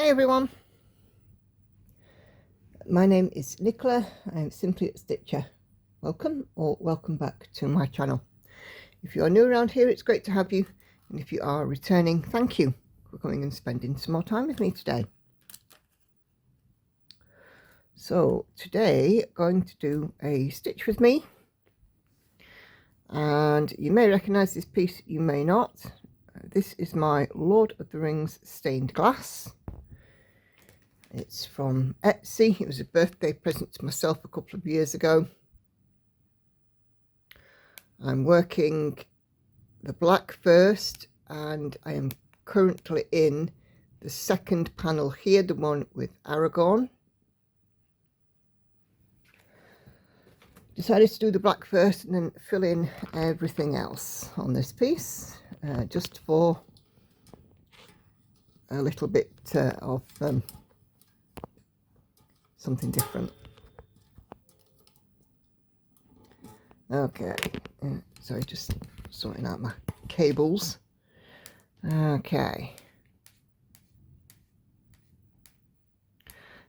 Hi everyone, my name is Nicola. I'm simply a Stitcher. Welcome or welcome back to my channel. If you are new around here, it's great to have you, and if you are returning, thank you for coming and spending some more time with me today. So today going to do a stitch with me, and you may recognize this piece, you may not. This is my Lord of the Rings stained glass. It's from Etsy. It was a birthday present to myself a couple of years ago. I'm working the black first, and I am currently in the second panel here, the one with Aragorn. Decided to do the black first and then fill in everything else on this piece, just for a little bit of something different. Okay, sorry, just sorting out my cables. Okay,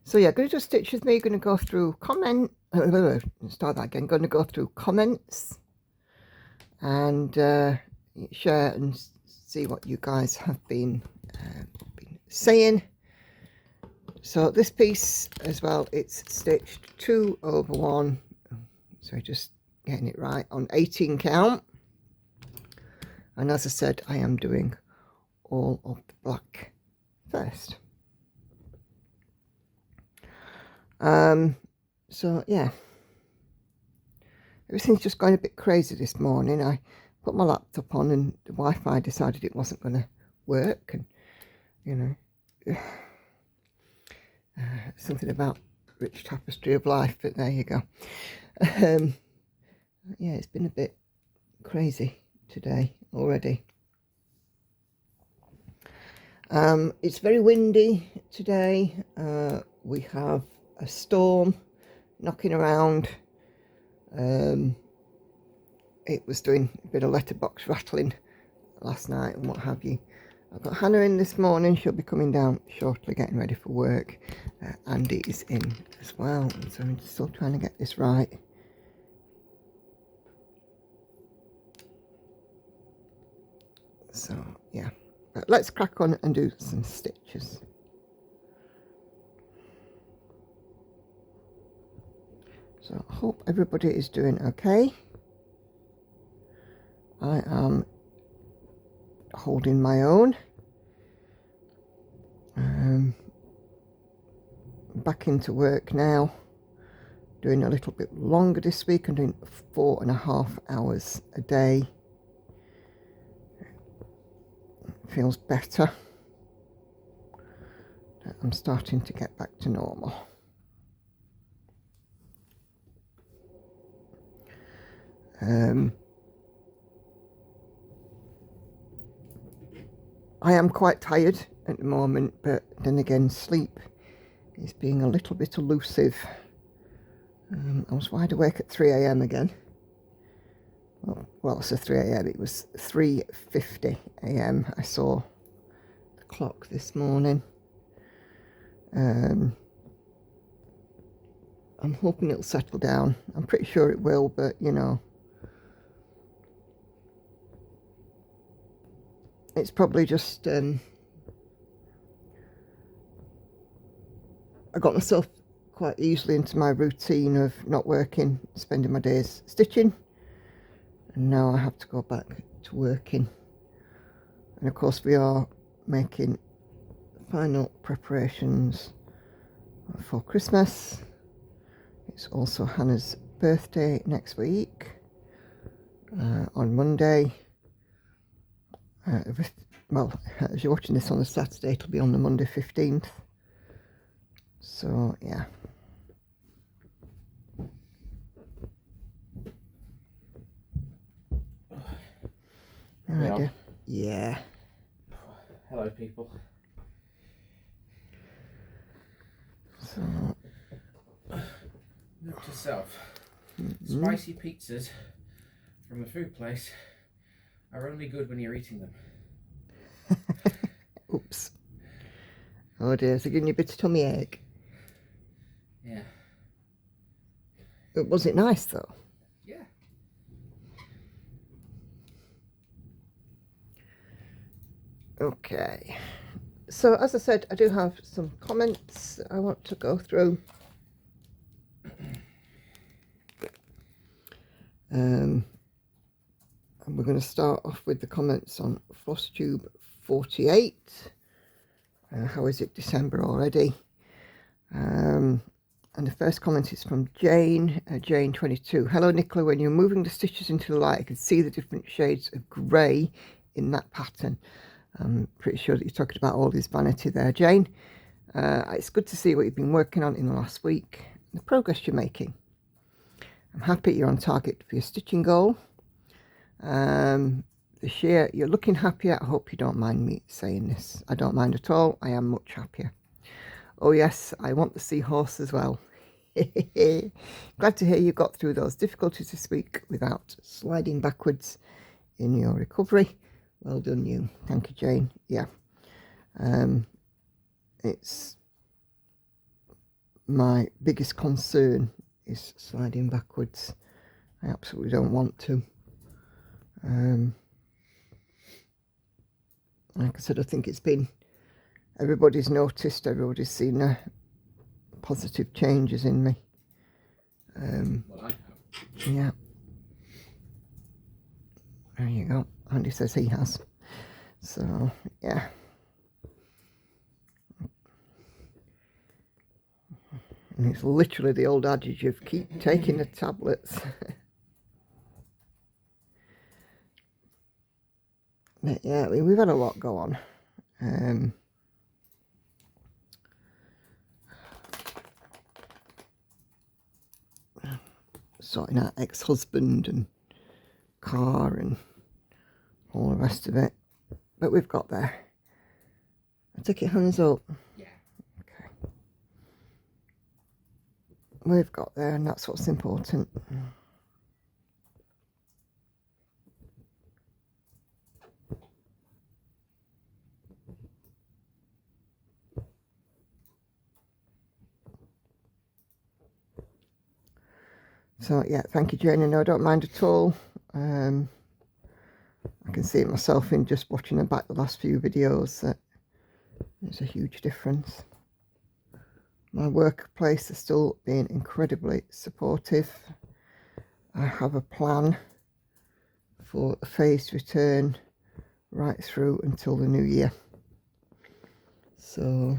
so yeah, going to do a stitch with me. Going to go through start that again. Going to go through comments and share and see what you guys have been saying. So this piece as well, it's stitched 2/1, so just getting it right, on 18 count, and as I said, I am doing all of the black first. So yeah, everything's just going a bit crazy this morning. I put my laptop on and the Wi-Fi decided it wasn't going to work, and you know, something about rich tapestry of life, but there you go. Yeah, it's been a bit crazy today already. It's very windy today. We have a storm knocking around. It was doing a bit of letterbox rattling last night and what have you. I've got Hannah in this morning. She'll be coming down shortly, getting ready for work. Andy is in as well, so I'm still trying to get this right. So yeah, but let's crack on and do some stitches. So I hope everybody is doing okay. I am holding my own. Back into work now, doing a little bit longer this week. I'm doing 4.5 hours a day. Feels better. I'm starting to get back to normal. I am quite tired at the moment, but then again, sleep is being a little bit elusive. I was wide awake at 3 AM again. Well, it's a 3 AM. It was 3:50 AM. I saw the clock this morning. I'm hoping it'll settle down. I'm pretty sure it will, but you know, it's probably just I got myself quite easily into my routine of not working, spending my days stitching, and now I have to go back to working. And of course we are making final preparations for Christmas. It's also Hannah's birthday next week, on Monday. Well, as you're watching this on a Saturday, it'll be on the Monday 15th. So yeah. Alright, yeah. Hello, people. So, note to self: spicy pizzas from a food place are only good when you're eating them. Oops. Oh dear, is it giving you a bit of tummy ache? Yeah. Was it nice though? Yeah. Okay. So as I said, I do have some comments I want to go through. And we're going to start off with the comments on Flosstube 48. How is it December already? And the first comment is from Jane, Jane 22. Hello Nicola, when you're moving the stitches into the light, I can see the different shades of grey in that pattern. I'm pretty sure that you're talking about all this vanity there, Jane. It's good to see what you've been working on in the last week, the progress you're making. I'm happy you're on target for your stitching goal. This year you're looking happier. I hope you don't mind me saying this. I don't mind at all. I am much happier. Oh yes, I want the seahorse as well. Glad to hear you got through those difficulties this week without sliding backwards in your recovery. Well done you. Thank you, Jane. Yeah. It's my biggest concern is sliding backwards. I absolutely don't want to. Like I said, I think it's been, everybody's noticed, everybody's seen positive changes in me. Well, I have. Yeah. There you go. Andy says he has. So, yeah. And it's literally the old adage of keep taking the tablets. But yeah, I mean, we've had a lot go on. Sorting out ex-husband and car and all the rest of it. But we've got there. I take it hands up. Yeah. Okay. We've got there, and that's what's important. So yeah, thank you, Jane. No, I don't mind at all. I can see it myself in just watching back the last few videos that there's a huge difference. My workplace is still being incredibly supportive. I have a plan for a phased return right through until the new year. So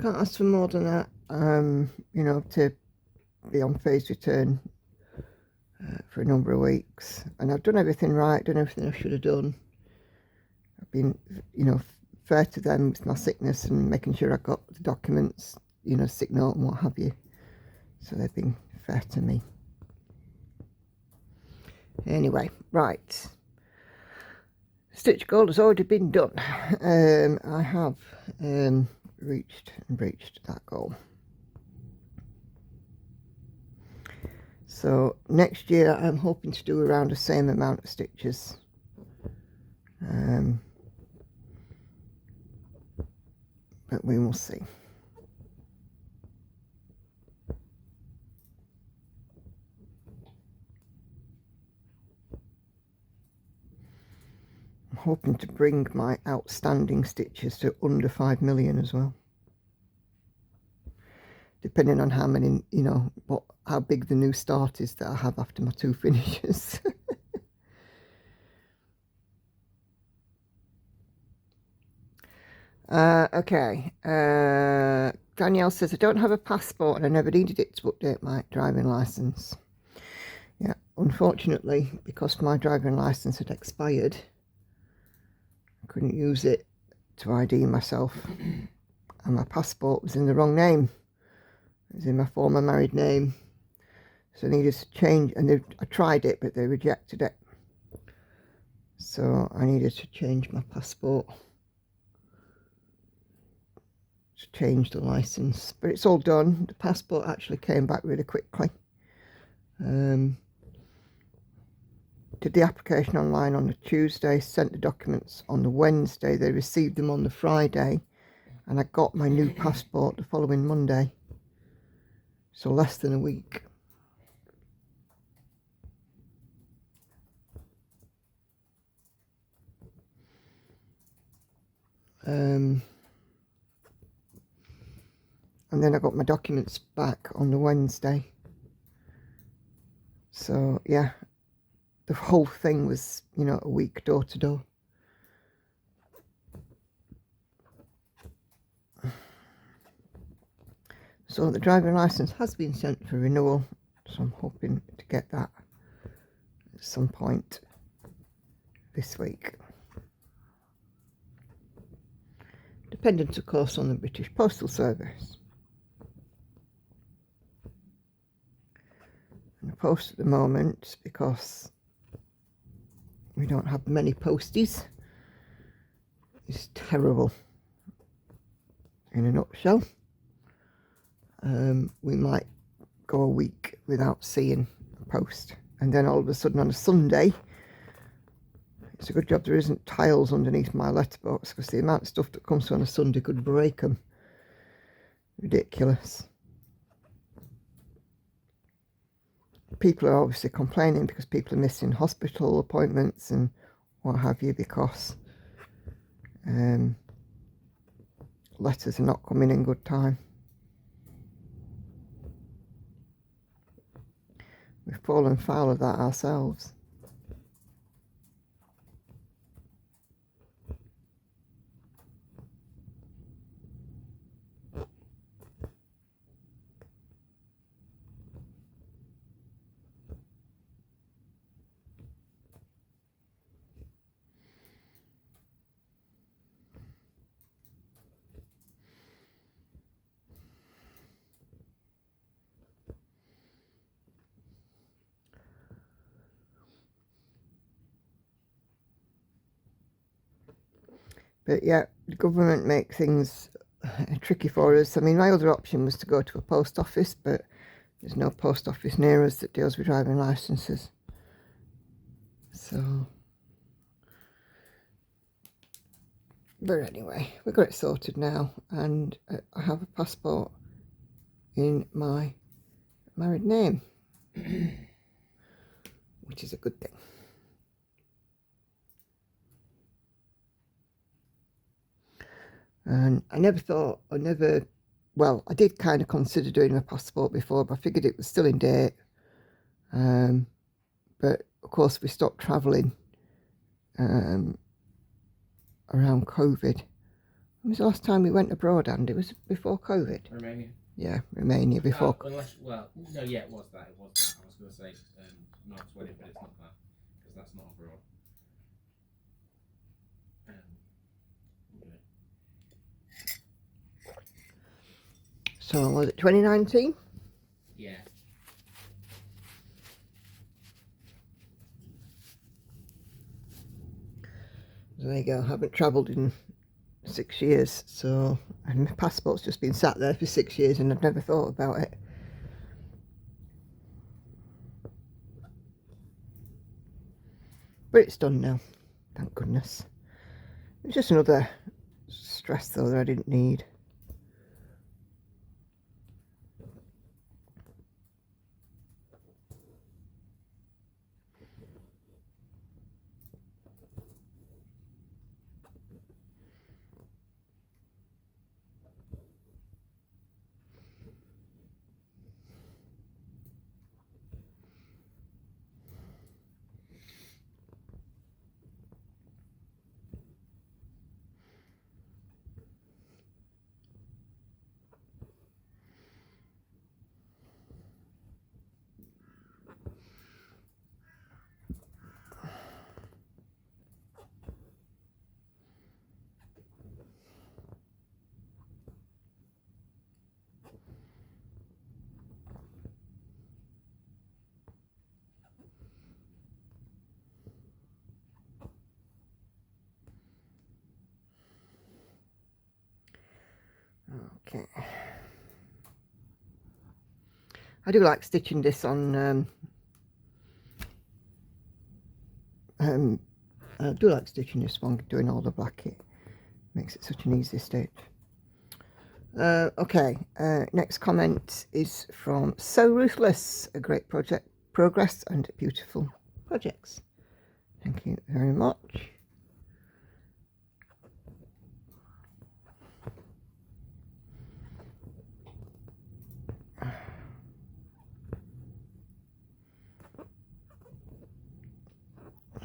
can't ask for more than that, you know, to be on phased return for a number of weeks. And I've done everything right, done everything I should have done. I've been, you know, fair to them with my sickness and making sure I got the documents, you know, sick note and what have you. So they've been fair to me. Anyway, right. Stitch goal has already been done. I have reached and breached that goal. So next year I'm hoping to do around the same amount of stitches. But we will see. I'm hoping to bring my outstanding stitches to under 5 million as well. Depending on how many, you know, how big the new start is that I have after my 2 finishes. Okay. Danielle says, I don't have a passport and I never needed it to update my driving licence. Yeah, unfortunately, because my driving licence had expired, I couldn't use it to ID myself. And my passport was in the wrong name. It was in my former married name. So I needed to change, and I tried it, but they rejected it. So I needed to change my passport. To change the licence. But it's all done. The passport actually came back really quickly. Did the application online on the Tuesday, sent the documents on the Wednesday. They received them on the Friday. And I got my new passport the following Monday. So less than a week. And then I got my documents back on the Wednesday. So yeah, the whole thing was, you know, a week door to door. So the driving licence has been sent for renewal. So I'm hoping to get that at some point this week. Dependent, of course, on the British Postal Service. And the post at the moment, because we don't have many posties, is terrible. In a nutshell, we might go a week without seeing a post, and then all of a sudden on a Sunday, it's a good job there isn't tiles underneath my letterbox, because the amount of stuff that comes on a Sunday could break them. Ridiculous. People are obviously complaining because people are missing hospital appointments and what have you, because letters are not coming in good time. We've fallen foul of that ourselves. But yeah, the government make things tricky for us. I mean, my other option was to go to a post office, but there's no post office near us that deals with driving licences. So, but anyway, we got it sorted now, and I have a passport in my married name, which is a good thing. And I did kind of consider doing a passport before, but I figured it was still in date. But of course we stopped travelling around COVID. When was the last time we went abroad, and it was before COVID? Romania. Yeah, Romania before. No, it was that. It was that. I was going to say Mark's wedding, but it's not that, because that's not abroad. So was it 2019? Yeah. So there you go. I haven't travelled in 6 years, so, and my passport's just been sat there for 6 years and I've never thought about it. But it's done now, thank goodness. It was just another stress though that I didn't need. Okay. I do like stitching this on I do like stitching this one, doing all the black. It makes it such an easy stitch. Okay, next comment is from So Ruthless. A great project, progress and beautiful projects. Thank you very much.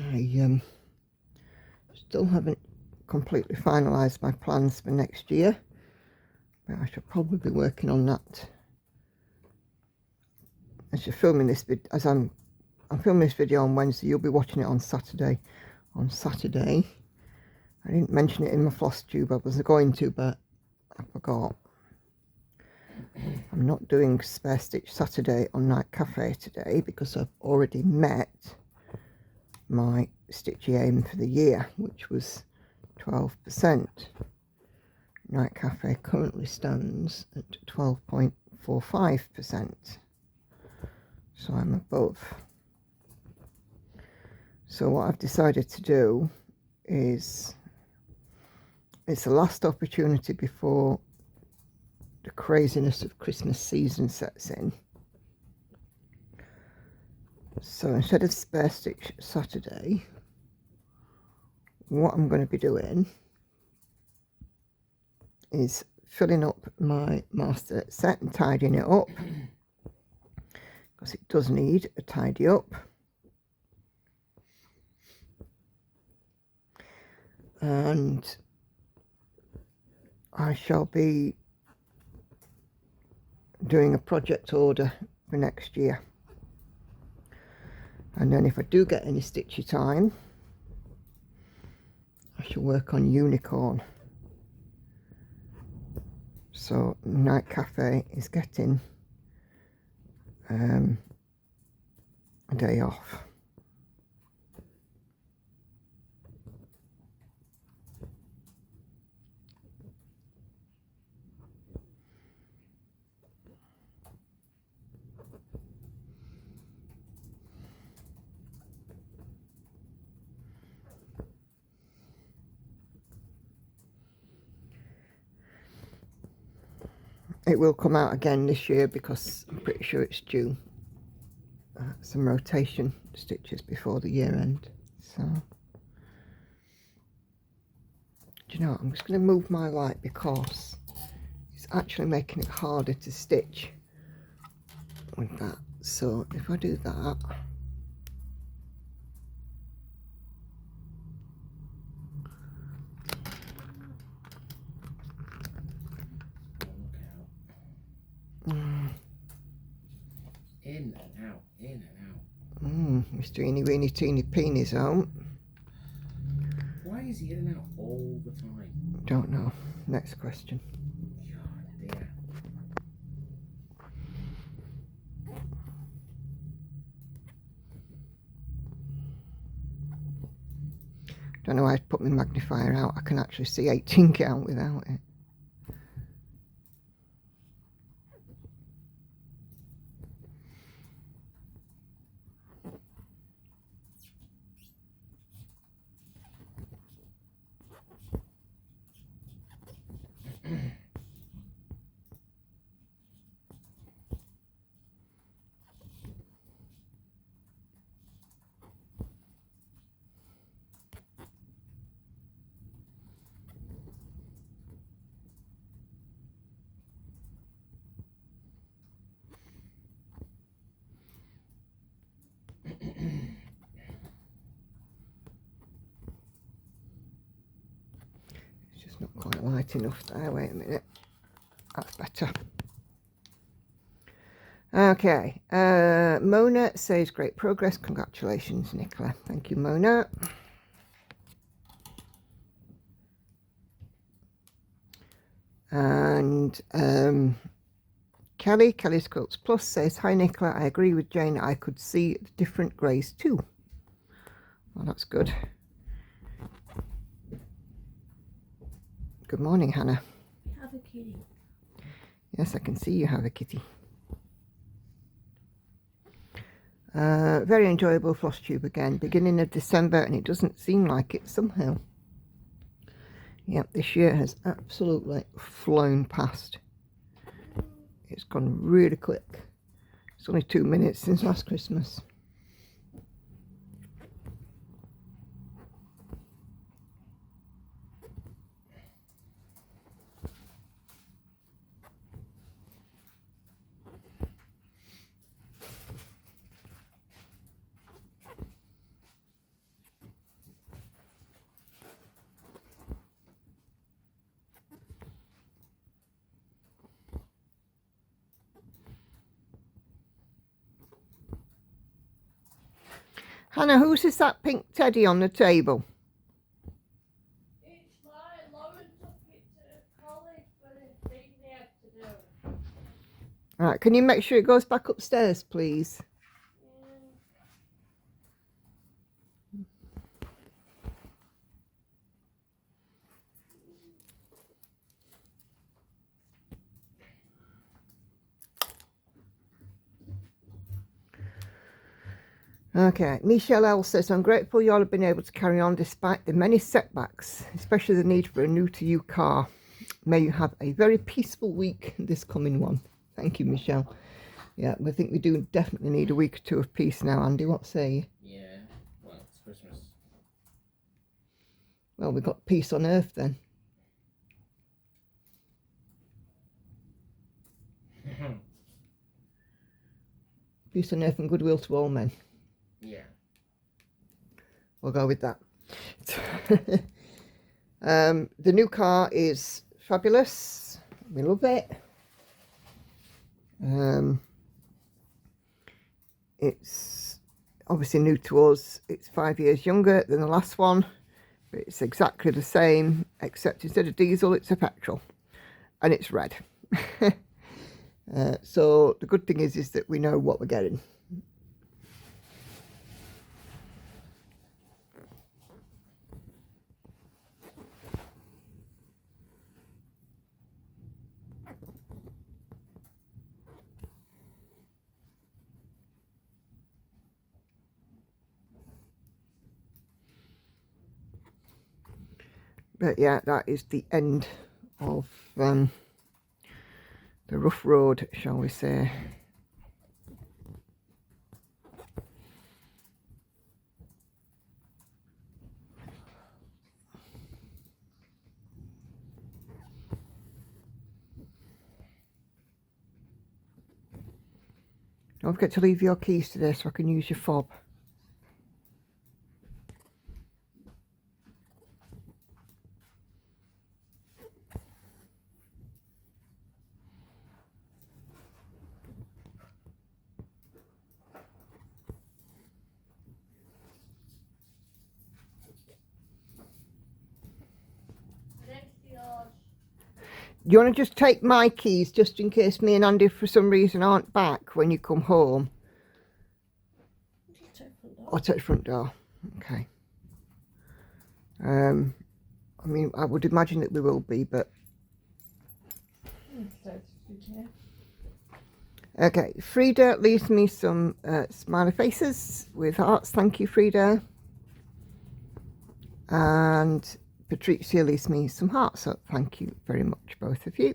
I still haven't completely finalised my plans for next year, but I should probably be working on that. As you're filming this vid, as I'm filming this video on Wednesday, you'll be watching it on Saturday. On Saturday, I didn't mention it in my Flosstube. I was going to, but I forgot. I'm not doing Spare Stitch Saturday on Night Cafe today because I've already met my stitchy aim for the year, which was 12%. Night Cafe currently stands at 12.45%, so I'm above. So what I've decided to do is, it's the last opportunity before the craziness of Christmas season sets in. So instead of Spare Stitch Saturday, what I'm going to be doing is filling up my master set and tidying it up, because it does need a tidy up. And I shall be doing a project order for next year. And then if I do get any stitchy time, I shall work on Unicorn. So Night Cafe is getting a day off. It will come out again this year because I'm pretty sure it's due some rotation stitches before the year end. So, do you know what? I'm just going to move my light because it's actually making it harder to stitch with that. So if I do that, in and out, in and out. Mr. Eeny Weeny Teeny Peeny's home. Why is he in and out all the time? Don't know. Next question. God dear. Don't know why I put my magnifier out. I can actually see 18 count without it. It's just not quite light enough there. Wait a minute. That's better. Okay. Mona says great progress. Congratulations, Nicola. Thank you, Mona. And Kelly's Quilts Plus says, hi Nicola, I agree with Jane, I could see the different greys too. Well, that's good. Good morning, Hannah. Have a kitty. Yes, I can see you have a kitty. Very enjoyable Flosstube again. Beginning of December, and it doesn't seem like it somehow. Yep, this year has absolutely flown past. It's gone really quick. It's only 2 minutes since last Christmas. Hannah, whose is that pink teddy on the table? It's mine. Lauren took it to college for the thing they had to do. Right, can you make sure it goes back upstairs, please? Okay, Michelle L says, I'm grateful you all have been able to carry on despite the many setbacks, especially the need for a new-to-you car. May you have a very peaceful week this coming one. Thank you, Michelle. Yeah, I think we do definitely need a week or two of peace now, Andy. What say you? Yeah, well, it's Christmas. Well, we've got peace on earth then. Peace on earth and goodwill to all men. Yeah. We'll go with that. The new car is fabulous. We love it. It's obviously new to us. It's 5 years younger than the last one, but it's exactly the same, except instead of diesel, it's a petrol, and it's red. So the good thing is that we know what we're getting. But yeah, that is the end of the rough road, shall we say. Don't forget to leave your keys today so I can use your fob. You want to just take my keys just in case me and Andy for some reason aren't back when you come home? I'll take the front door. Okay. I mean, I would imagine that we will be, but... Okay, Frida leaves me some smiley faces with hearts. Thank you, Frida. And Patricia leaves me some hearts up. Thank you very much, both of you.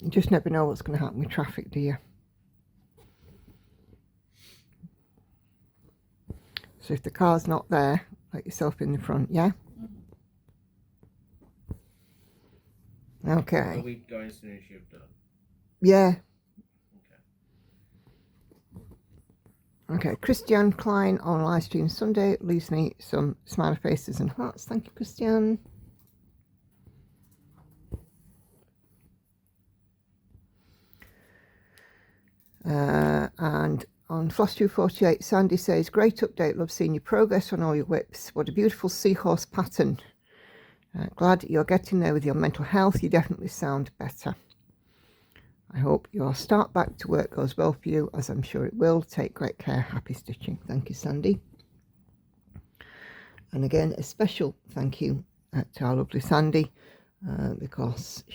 You just never know what's going to happen with traffic, do you? So if the car's not there, let yourself in the front, yeah? Okay. Are we going as soon as you've done? Yeah. Okay. Okay, Christian Klein on live stream Sunday leaves me some smiley faces and hearts. Thank you, Christian. And on Flosstube48, Sandy says, great update, love seeing your progress on all your whips. What a beautiful seahorse pattern. Glad you're getting there with your mental health. You definitely sound better. I hope your start back to work goes well for you, as I'm sure it will. Take great care. Happy stitching. Thank you, Sandy. And again, a special thank you to our lovely Sandy, because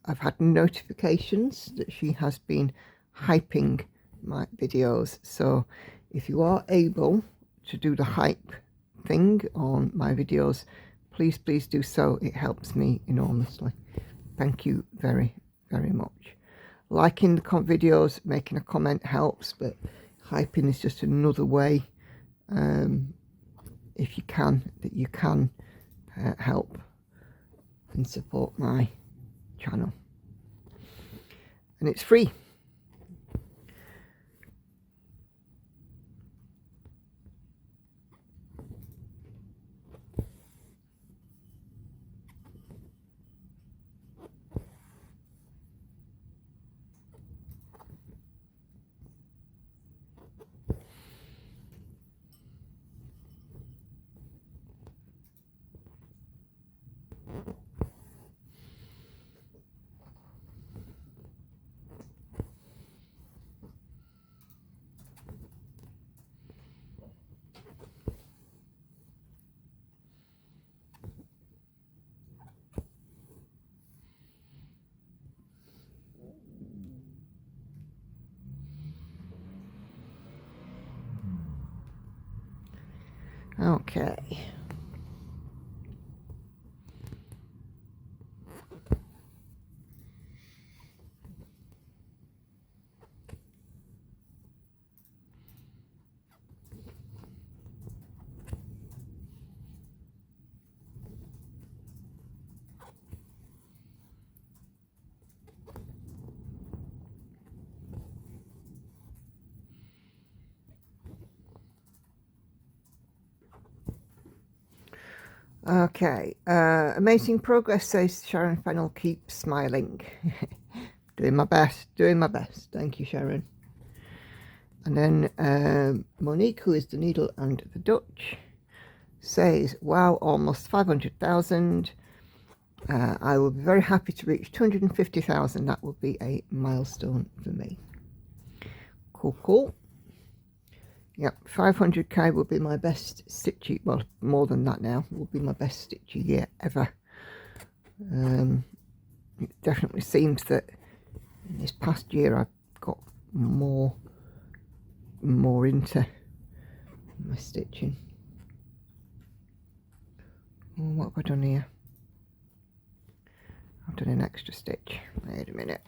I've had notifications that she has been hyping my videos. So if you are able to do the hype thing on my videos, please do so. It helps me enormously. Thank you very much. Liking the videos, making a comment helps, but hyping is just another way, if you can, that you can help and support my channel, and it's free. Okay. Okay, amazing progress, says Sharon Fennell. Keep smiling. Doing my best. Thank you, Sharon. And then Monique, who is the Needle and the Dutch, says, wow, almost 500,000. I will be very happy to reach 250,000. That will be a milestone for me. Cool. Yep, 500k will be my best stitchy, well, more than that now, will be my best stitchy year ever. It definitely seems that in this past year I've got more into my stitching. What have I done here? I've done an extra stitch. Wait a minute.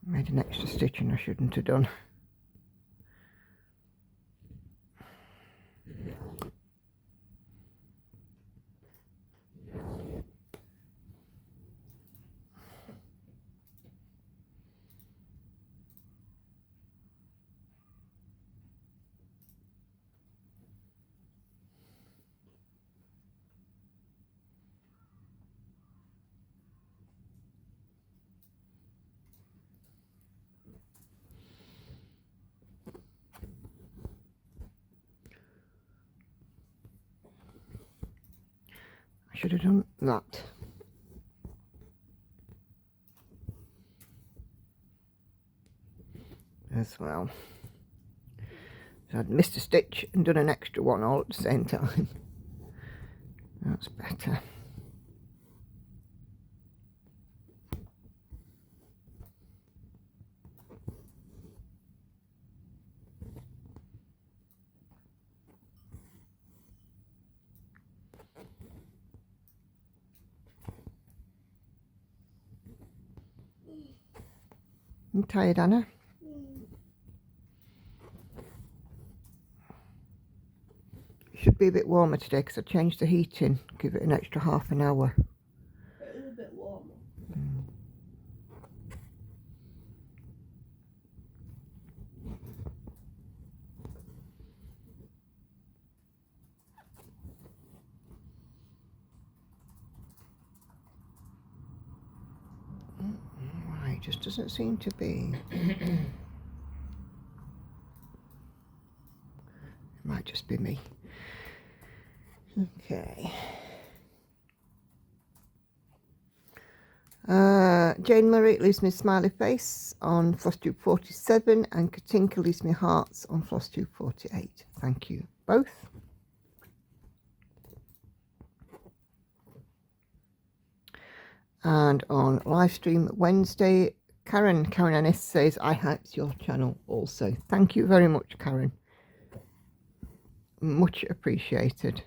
Made an extra stitch and I shouldn't have done. Should have done that as well. So I'd missed a stitch and done an extra one all at the same time. That's better. I'm tired, Anna. It should be a bit warmer today because I changed the heating. Give it an extra half an hour. It is a bit warmer. Right, just doesn't seem to be. It might just be me. Okay. Jane Murray leaves me a smiley face on Flosstube 47 and Katinka leaves me hearts on Flosstube 48. Thank you both. And on live stream Wednesday, Karen Ennis says, I hyped your channel also. Thank you very much, Karen. Much appreciated.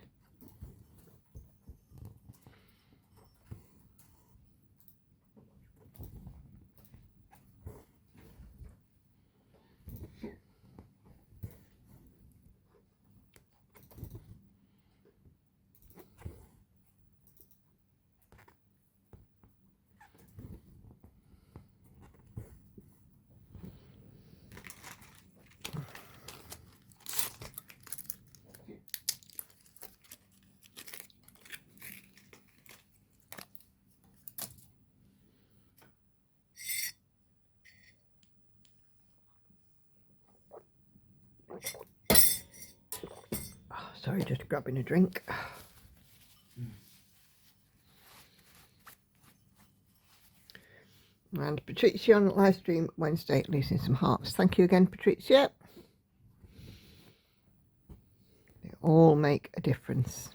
Sorry, just grabbing a drink. And Patricia on live stream Wednesday, losing some hearts. Thank you again, Patricia. They all make a difference.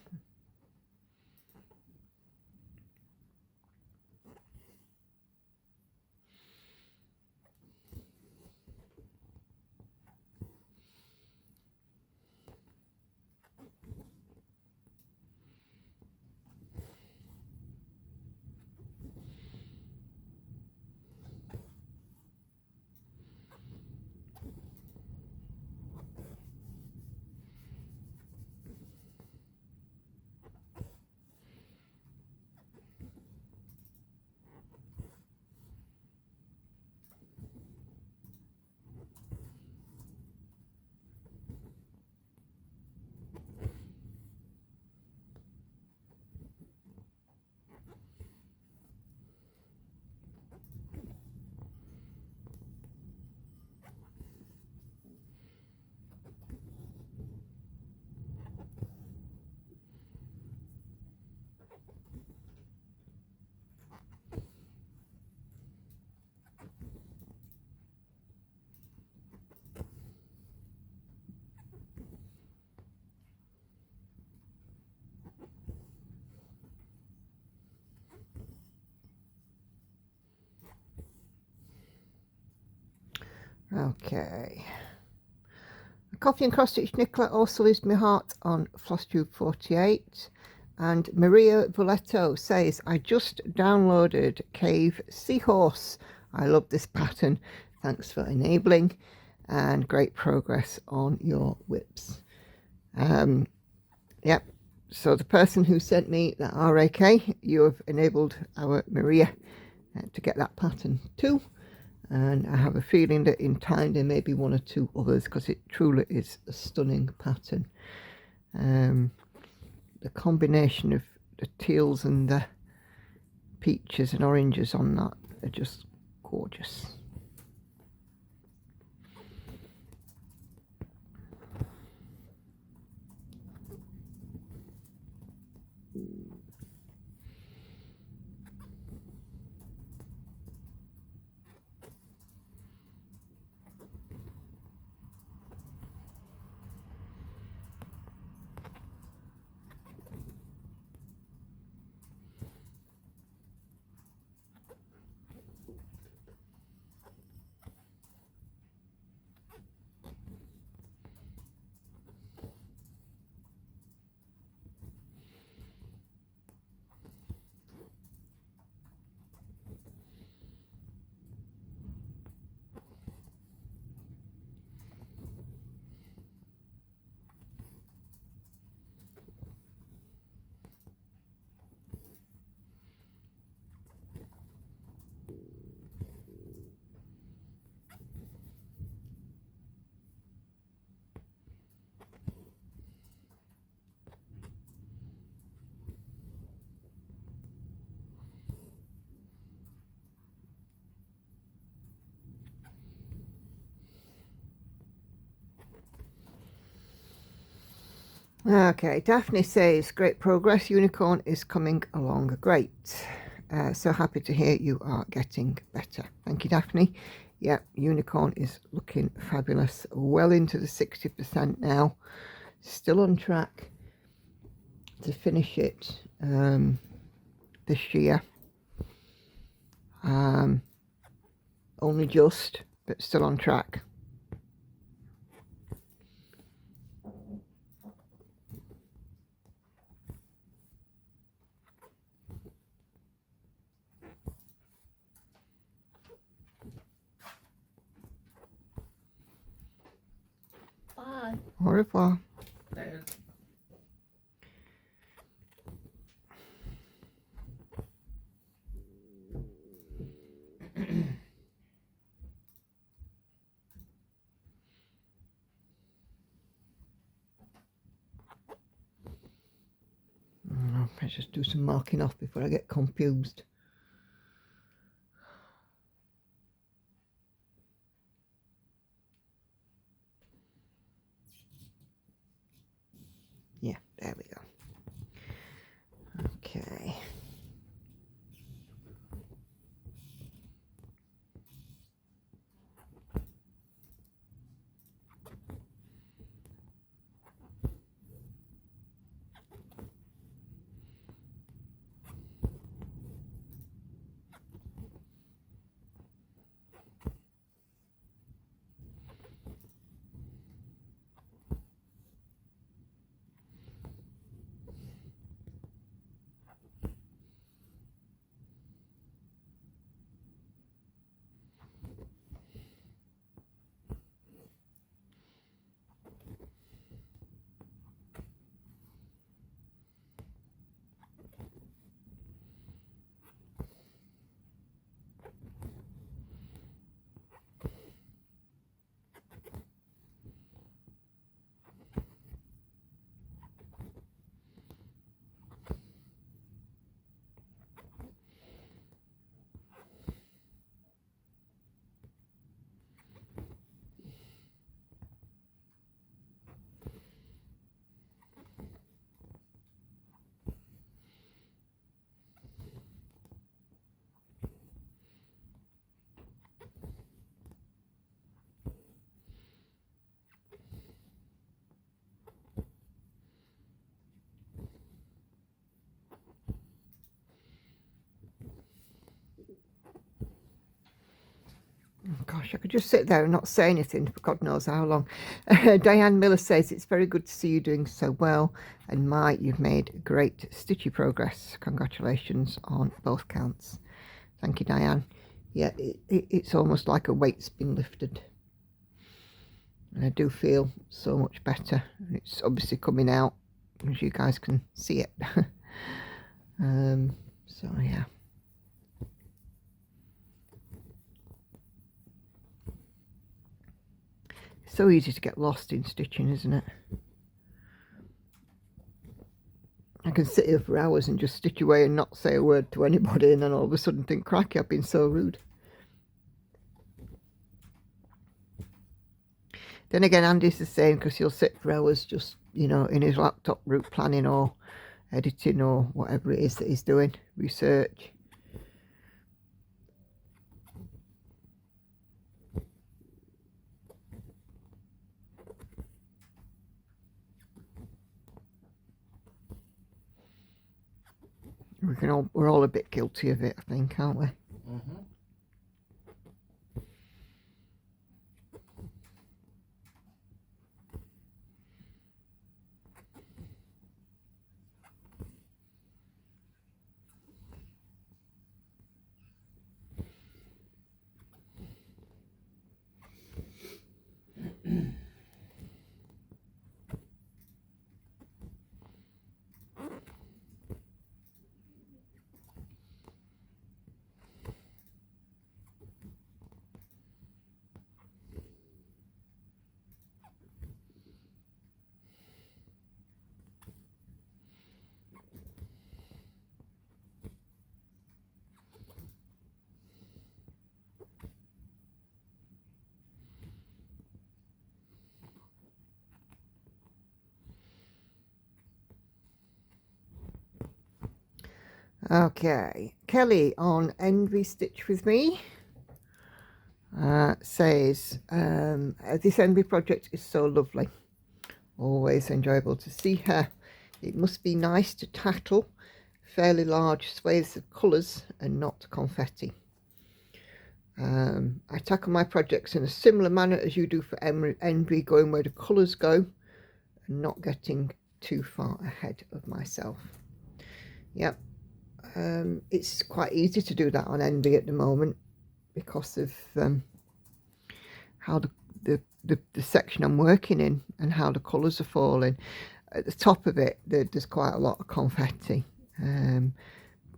Okay. Coffee and Cross Stitch Nicola also leaves me heart on Flosstube 48. And Maria Voletto says, I just downloaded Cave Seahorse. I love this pattern. Thanks for enabling and great progress on your whips. Yep. So the person who sent me that RAK, you have enabled our Maria to get that pattern too. And I have a feeling that in time there may be one or two others because it truly is a stunning pattern. The combination of the teals and the peaches and oranges on that are just gorgeous. Okay, Daphne says, great progress. Unicorn is coming along great. So happy to hear you are getting better. Thank you, Daphne. Yeah, Unicorn is looking fabulous. Well into the 60% now. Still on track to finish it this year. Only just, but still on track. Bye. Au revoir. Let's just do some marking off before I get confused. Yeah, there we go. Okay. Gosh, I could just sit there and not say anything for God knows how long. Diane Miller says, it's very good to see you doing so well. And you've made great stitchy progress. Congratulations on both counts. Thank you, Diane. Yeah, it's almost like a weight's been lifted. And I do feel so much better. It's obviously coming out, as you guys can see it. So, yeah. So easy to get lost in stitching, isn't it? I can sit here for hours and just stitch away and not say a word to anybody, and then all of a sudden think, cracky, I've been so rude. Then again, Andy's the same, because he'll sit for hours just, you know, in his laptop route planning or editing or whatever it is that he's doing, research. We're all a bit guilty of it, I think, aren't we? Mm-hmm. Okay, Kelly on Envy Stitch with me says, this Envy project is so lovely. Always enjoyable to see her. It must be nice to tackle fairly large swathes of colours and not confetti. I tackle my projects in a similar manner as you do for Envy, going where the colours go and not getting too far ahead of myself. Yep. It's quite easy to do that on Envy at the moment because of how the section I'm working in and how the colours are falling. At the top of it, there's quite a lot of confetti,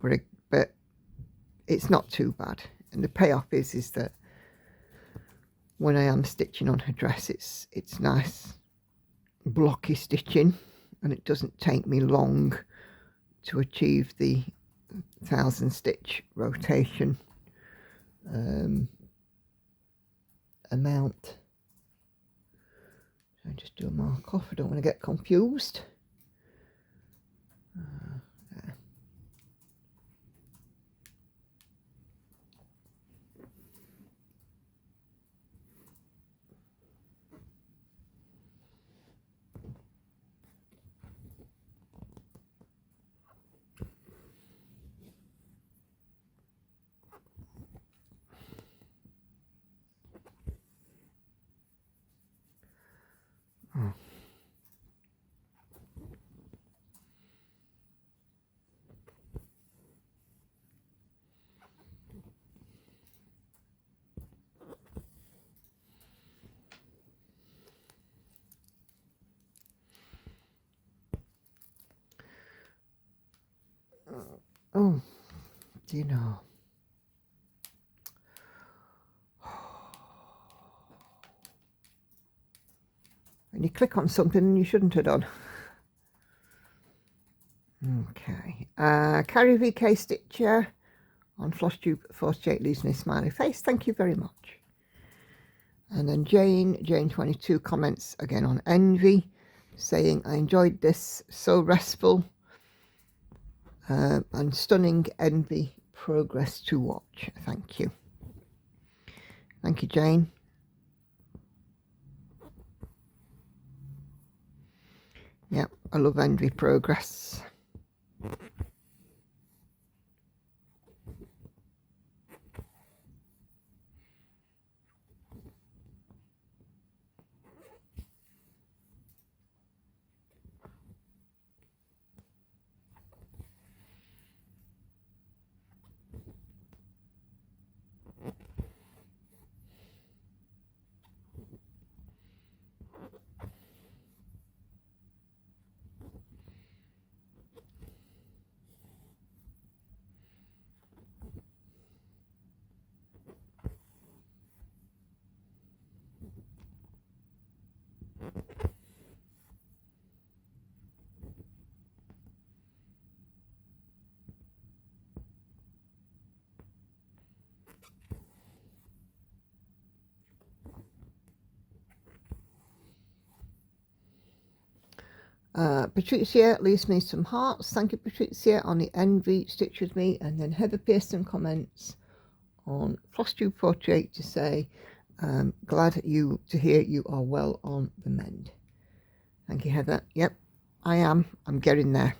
but it's not too bad. And the payoff is that when I am stitching on her dress, it's nice blocky stitching, and it doesn't take me long to achieve the 1,000 stitch rotation amount. So just do a mark off, I don't want to get confused. There. Oh, do you know? When you click on something you shouldn't have done. Okay. Carrie VK Stitcher on Flosstube 48 leaves me a smiley face. Thank you very much. And then Jane 22 comments again on Envy, saying, I enjoyed this, so restful and stunning Envy progress to watch. Thank you. Thank you, Jane. Yep, I love Envy progress. Patricia leaves me some hearts. Thank you, Patricia, on the Envy Stitch with me. And then Heather Pearson comments on Flosstube 48 to say, glad to hear you are well on the mend. Thank you, Heather. Yep, I am. I'm getting there.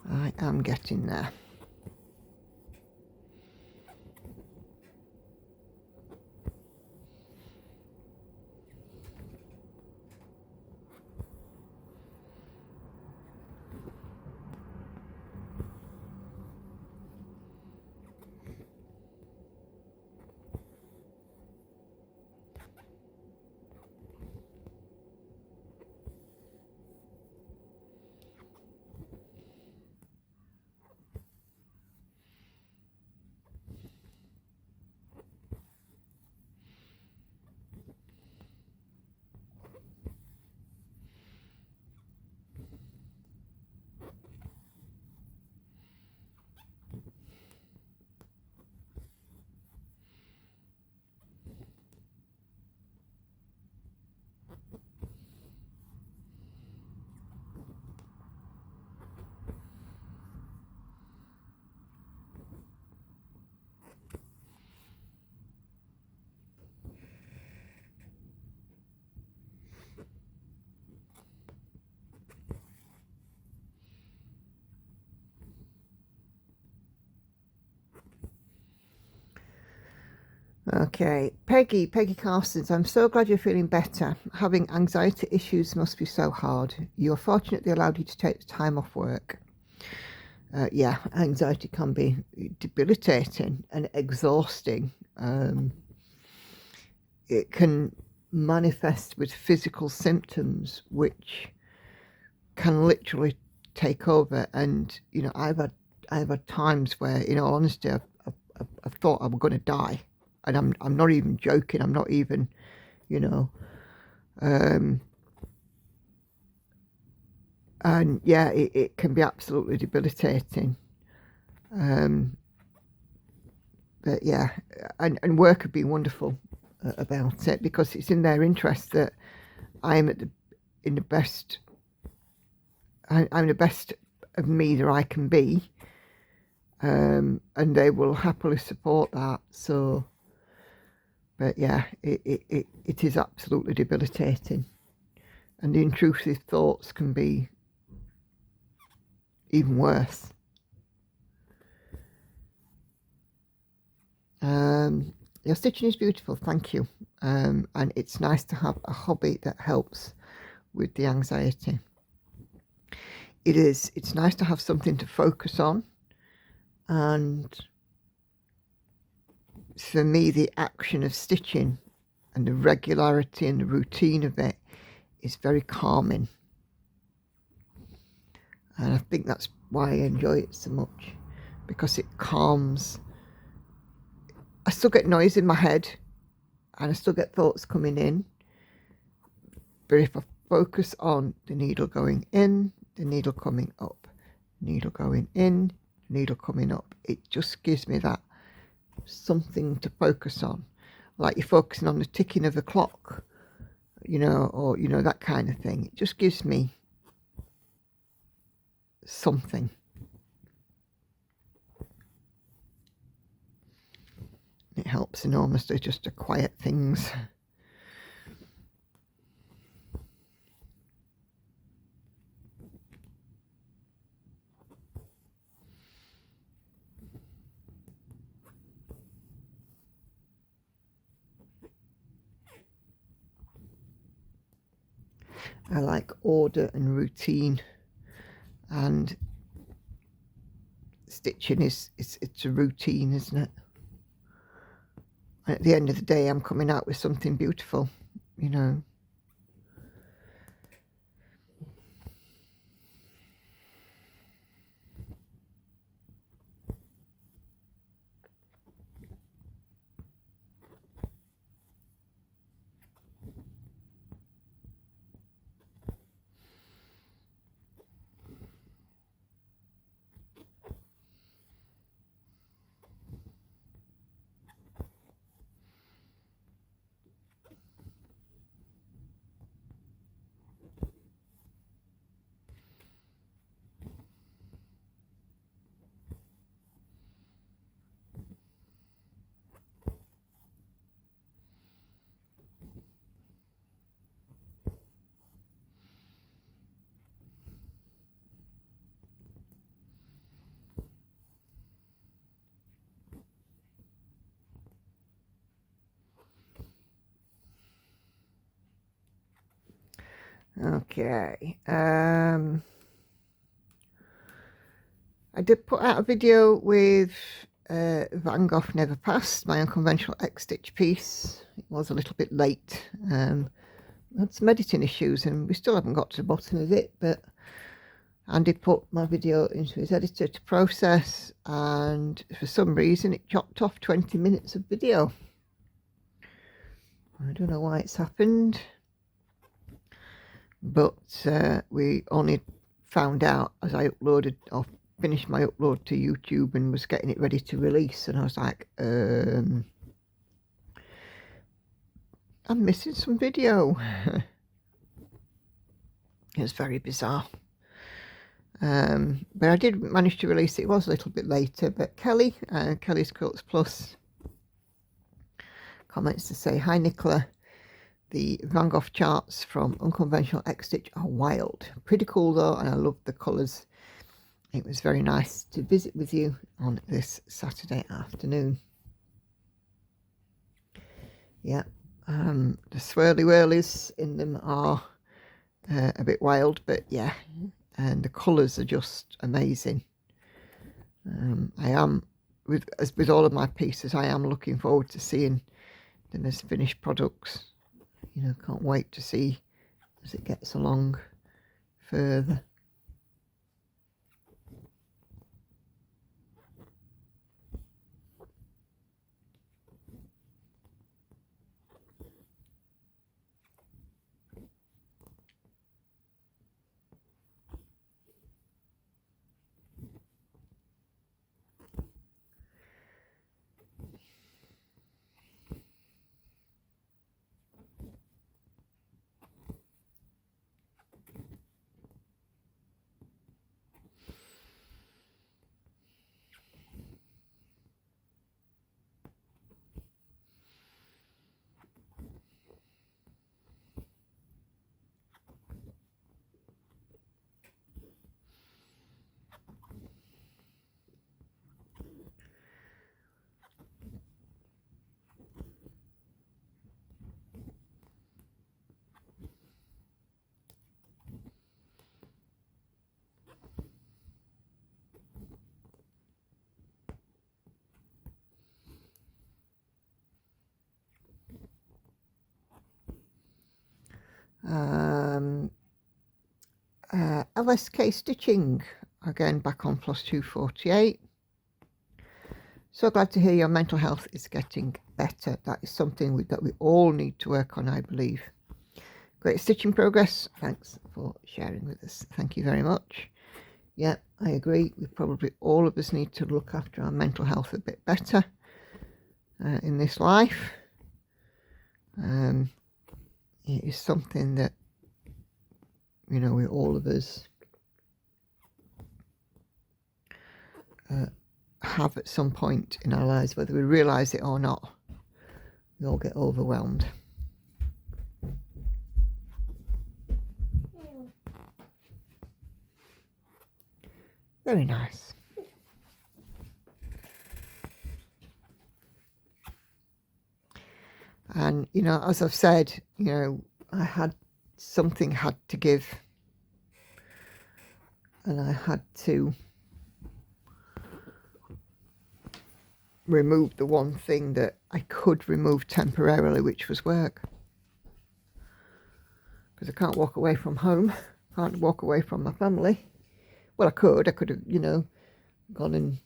I am getting there. Okay, Peggy Carsons, I'm so glad you're feeling better. Having anxiety issues must be so hard. You're fortunate they allowed you to take the time off work. Yeah, anxiety can be debilitating and exhausting. It can manifest with physical symptoms which can literally take over. And you know, I've had times where, in all honesty, I've thought I was going to die, and I'm not even joking. I'm not even, you know, and yeah, it can be absolutely debilitating. But yeah, and work have been wonderful about it, because it's in their interest that I'm in the best. I'm the best of me that I can be, and they will happily support that. So, but yeah, it is absolutely debilitating, and the intrusive thoughts can be even worse. Your stitching is beautiful, thank you. And it's nice to have a hobby that helps with the anxiety. It's nice to have something to focus on, and for me the action of stitching and the regularity and the routine of it is very calming, and I think that's why I enjoy it so much, because it calms. I still get noise in my head and I still get thoughts coming in, but if I focus on the needle going in, the needle coming up, needle going in, needle coming up, it just gives me that something to focus on, like you're focusing on the ticking of the clock, you know, or you know, that kind of thing. It just gives me something. It helps enormously just to quiet things. I like order and routine, and stitching it's a routine, isn't it? At the end of the day, I'm coming out with something beautiful, you know. Okay, I did put out a video with Van Gogh Never Passed, my Unconventional X Stitch piece. It was a little bit late. I had some editing issues and we still haven't got to the bottom of it, but Andy put my video into his editor to process, and for some reason it chopped off 20 minutes of video. I don't know why it's happened, but we only found out as I uploaded or finished my upload to YouTube and was getting it ready to release, and I was like, I'm missing some video. It was very bizarre. But I did manage to release it. It was a little bit later, but Kelly's Quilts Plus comments to say, hi Nicola, the Van Gogh charts from Unconventional X Stitch are wild. Pretty cool though, and I love the colours. It was very nice to visit with you on this Saturday afternoon. Yeah, the swirly whirlies in them are a bit wild, but yeah, and the colours are just amazing. I am, with all of my pieces, I am looking forward to seeing them as finished products. You know, can't wait to see as it gets along further. LSK Stitching, again back on Flosstube 48. So glad to hear your mental health is getting better. That is something that we all need to work on, I believe. Great stitching progress. Thanks for sharing with us. Thank you very much. Yeah, I agree. We probably all of us need to look after our mental health a bit better in this life. It is something that, you know, we all of us have at some point in our lives, whether we realise it or not. We all get overwhelmed. Very nice. And, you know, as I've said, you know, something had to give. And I had to remove the one thing that I could remove temporarily, which was work. Because I can't walk away from home. Can't walk away from my family. Well, I could have, you know, gone and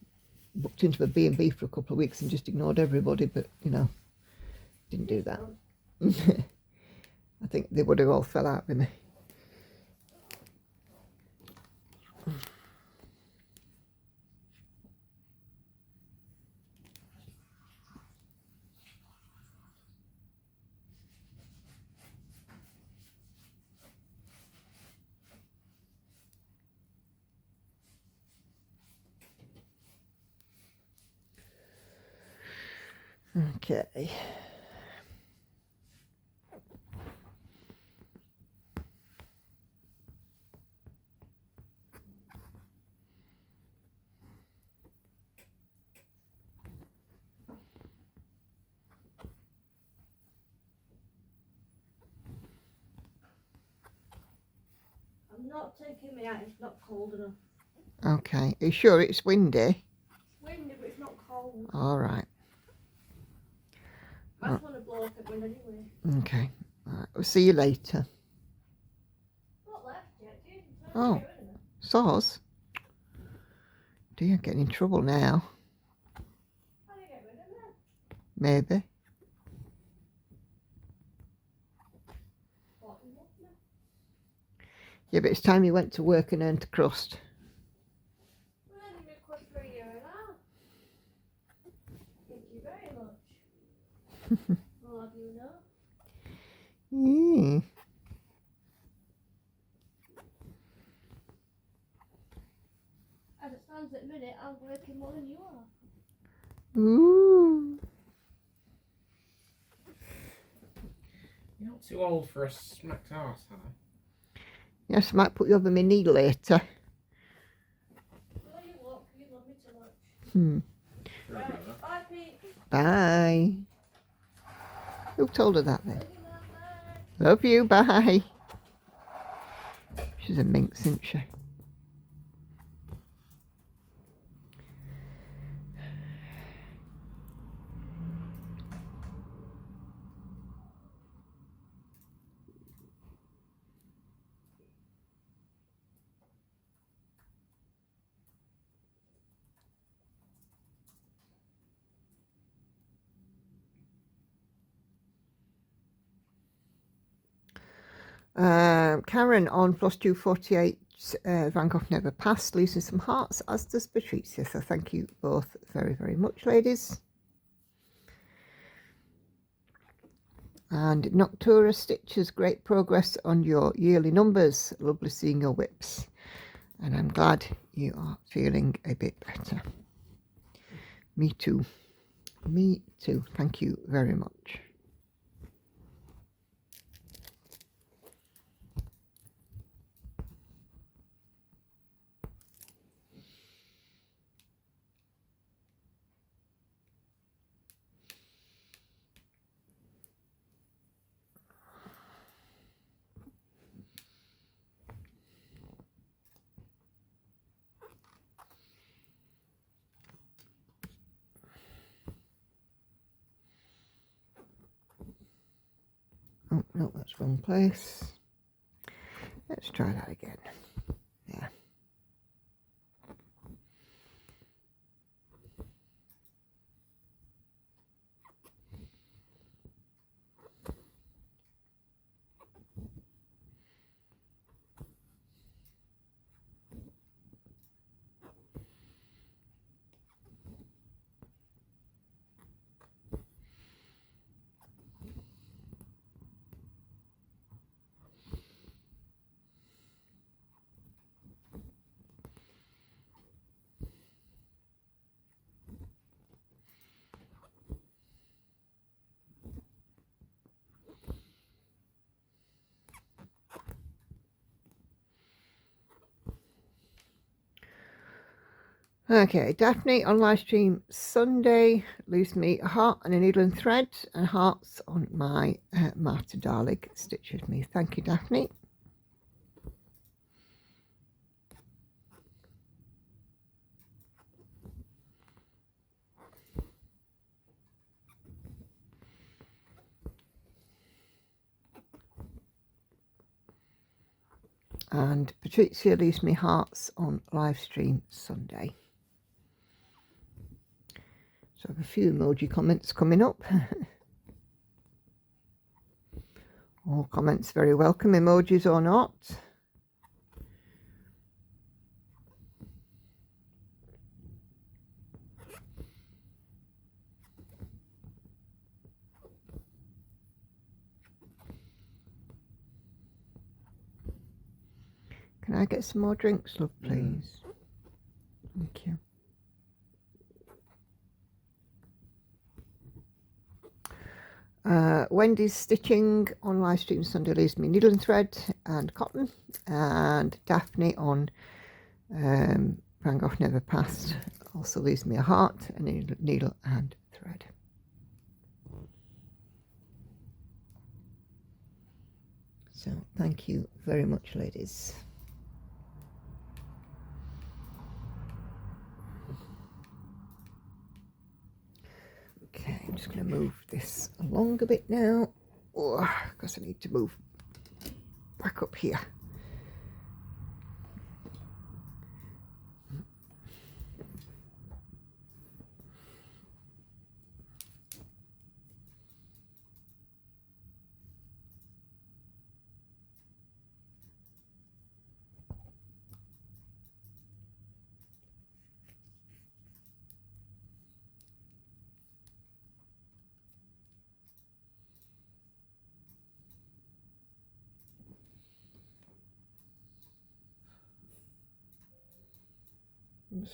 booked into a B&B for a couple of weeks and just ignored everybody, but, you know, didn't do that. I think they would have all fell out with me. Okay. I'm not taking me out, it's not cold enough. Okay. Are you sure it's windy? It's windy, but it's not cold. All right. I just want to blow off it wind anyway. Okay. All right. We'll see you later. Not left yet, dude. Oh. Saws? Dear, getting in trouble now. How do you get rid of them? Maybe. What, you want them? Yeah, but it's time you went to work and earned a crust. Well, then you've been cut for a year and a half. Thank you very much. I'll have you know. Mm. As it stands at the minute, I'm working more than you are. Ooh. You're not too old for a smacked arse, Hannah. Yes, I might put you over my knee later. Well, you walk, you love me too much. Sure about that. Bye, Pete. Bye. Who told her that then? Love you, bye. She's a minx, isn't she? Karen on Flosstube 48, Van Gogh Never Passed, losing some hearts, as does Patricia. So thank you both very, very much, ladies. And Noctura Stitches, great progress on your yearly numbers. Lovely seeing your whips. And I'm glad you are feeling a bit better. Me too. Me too. Thank you very much. Oh, no, that's wrong place. Let's try that again. Yeah. Okay, Daphne on live stream Sunday leaves me a heart and a needle and thread, and hearts on my Marta Darlig stitch with me. Thank you, Daphne. And Patricia leaves me hearts on live stream Sunday. So I have a few emoji comments coming up. All comments very welcome, emojis or not. Can I get some more drinks, love, please? Thank you. Wendy's stitching on live stream Sunday leaves me needle and thread and cotton, and Daphne on Van Gogh Never Passed also leaves me a heart, a needle and thread. So thank you very much, ladies. Okay, I'm just going to move this along a bit now, because I need to move back up here.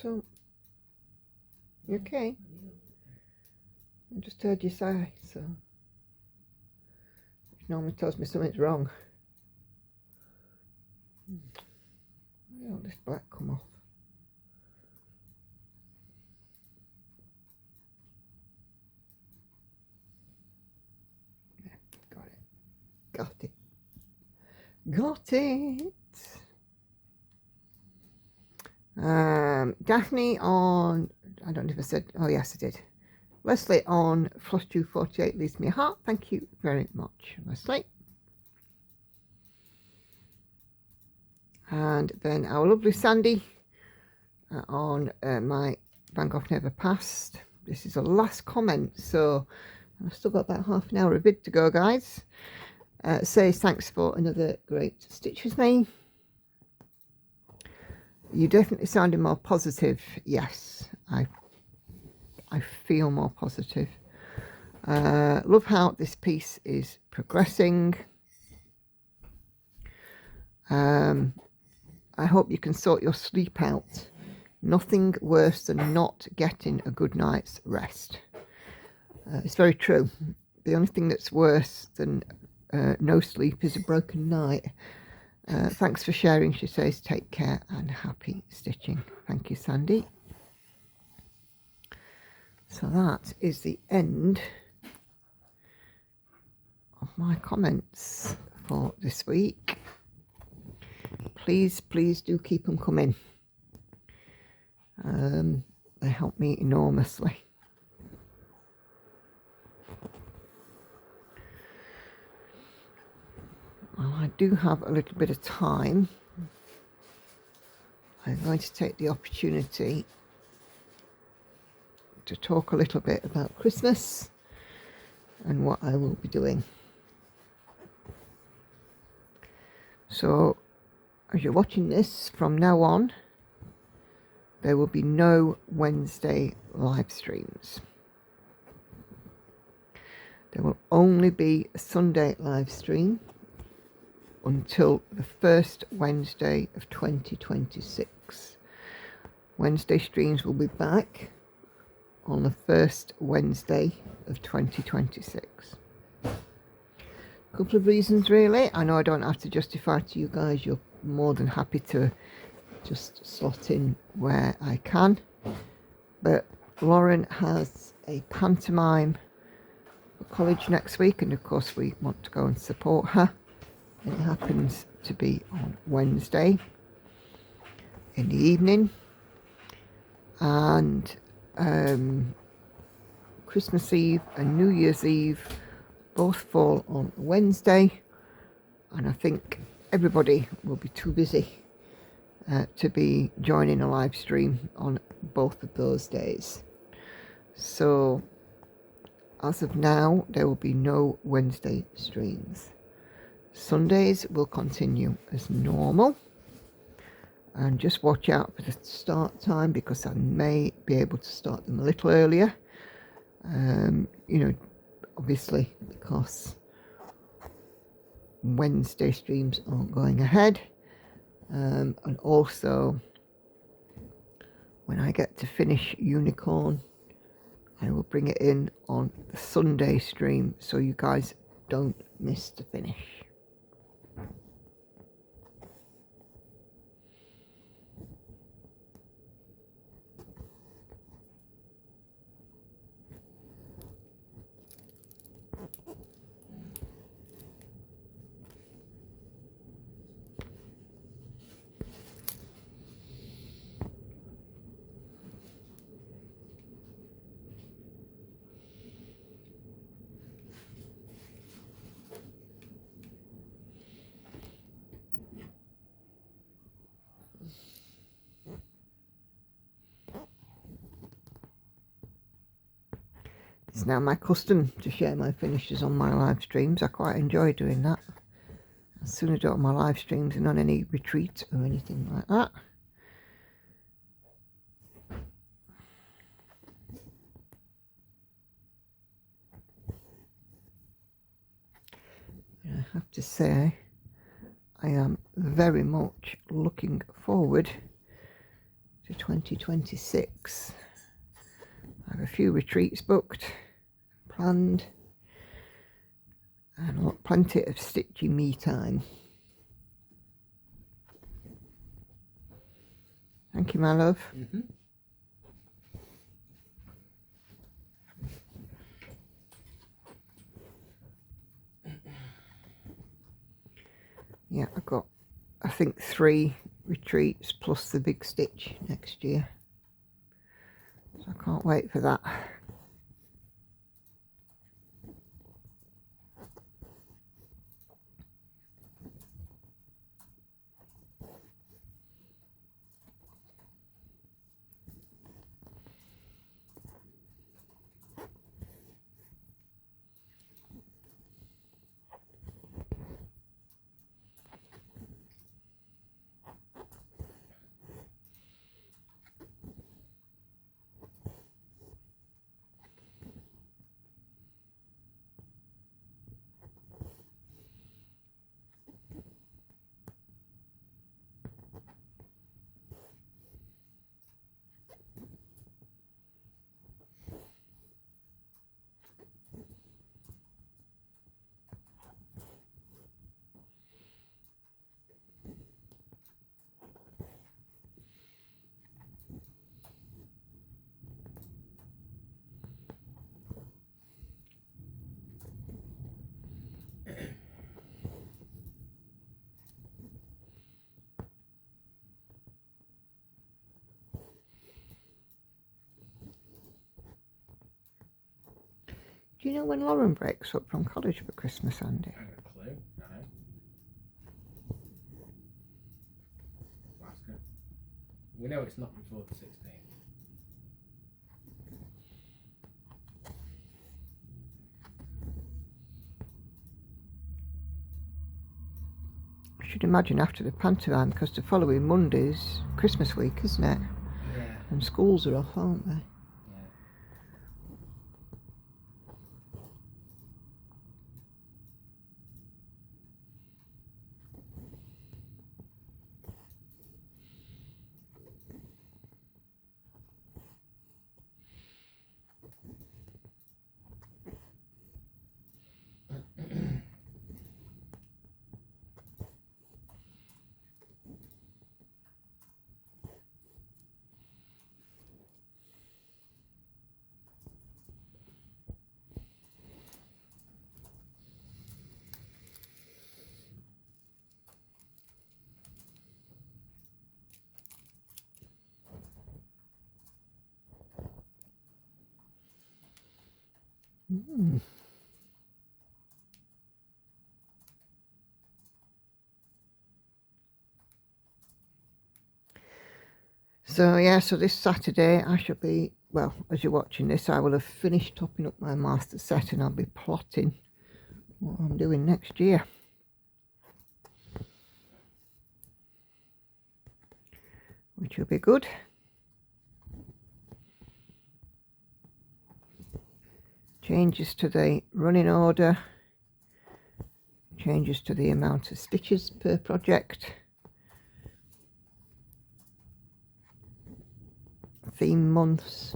So, you okay? I just heard you sigh, so it normally tells me something's wrong. Why don't this black come off? Got it. Got it. Daphne on, I don't know if I said, oh yes I did. Leslie on Flosstube 48 leaves me a heart. Thank you very much, Leslie. And then our lovely Sandy on my Gogh Never Passed. This is the last comment, so I've still got about half an hour of vid to go, guys. Says thanks for another great stitch with me. You definitely sounded more positive. Yes, I feel more positive. Love how this piece is progressing. I hope you can sort your sleep out. Nothing worse than not getting a good night's rest. It's very true. The only thing that's worse than no sleep is a broken night. Thanks for sharing, she says. Take care and happy stitching. Thank you, Sandy. So that is the end of my comments for this week. Please do keep them coming. They help me enormously. Well, I do have a little bit of time. I'm going to take the opportunity to talk a little bit about Christmas and what I will be doing. So, as you're watching this, from now on, there will be no Wednesday live streams. There will only be a Sunday live stream until the first Wednesday of 2026. Wednesday streams will be back on the first Wednesday of 2026. A couple of reasons really. I know I don't have to justify to you guys. You're more than happy to just slot in where I can. But Lauren has a pantomime for college next week, and of course we want to go and support her. It happens to be on Wednesday in the evening, and Christmas Eve and New Year's Eve both fall on Wednesday, and I think everybody will be too busy to be joining a live stream on both of those days. So as of now, there will be no Wednesday streams. Sundays will continue as normal, and just watch out for the start time, because I may be able to start them a little earlier, you know, obviously because Wednesday streams aren't going ahead, and also when I get to finish Unicorn, I will bring it in on the Sunday stream so you guys don't miss the finish. It's now my custom to share my finishes on my live streams. I quite enjoy doing that. As soon as I do it on my live streams and on any retreat or anything like that. I have to say, I am very much looking forward to 2026. I have a few retreats booked, planned, and plenty of stitching me time. Thank you, my love. think 3 retreats plus the big stitch next year. So I can't wait for that. Do you know when Lauren breaks up from college for Christmas, Andy? I haven't got a clue. No. Ask her. We know it's not before the 16th. I should imagine after the pantomime, because the following Monday's Christmas week, isn't it? Yeah. And schools are off, aren't they? Mm. So yeah, so this Saturday I shall be, well, as you're watching this, I will have finished topping up my master set and I'll be plotting what I'm doing next year. Which will be good. Changes to the running order, changes to the amount of stitches per project, theme months,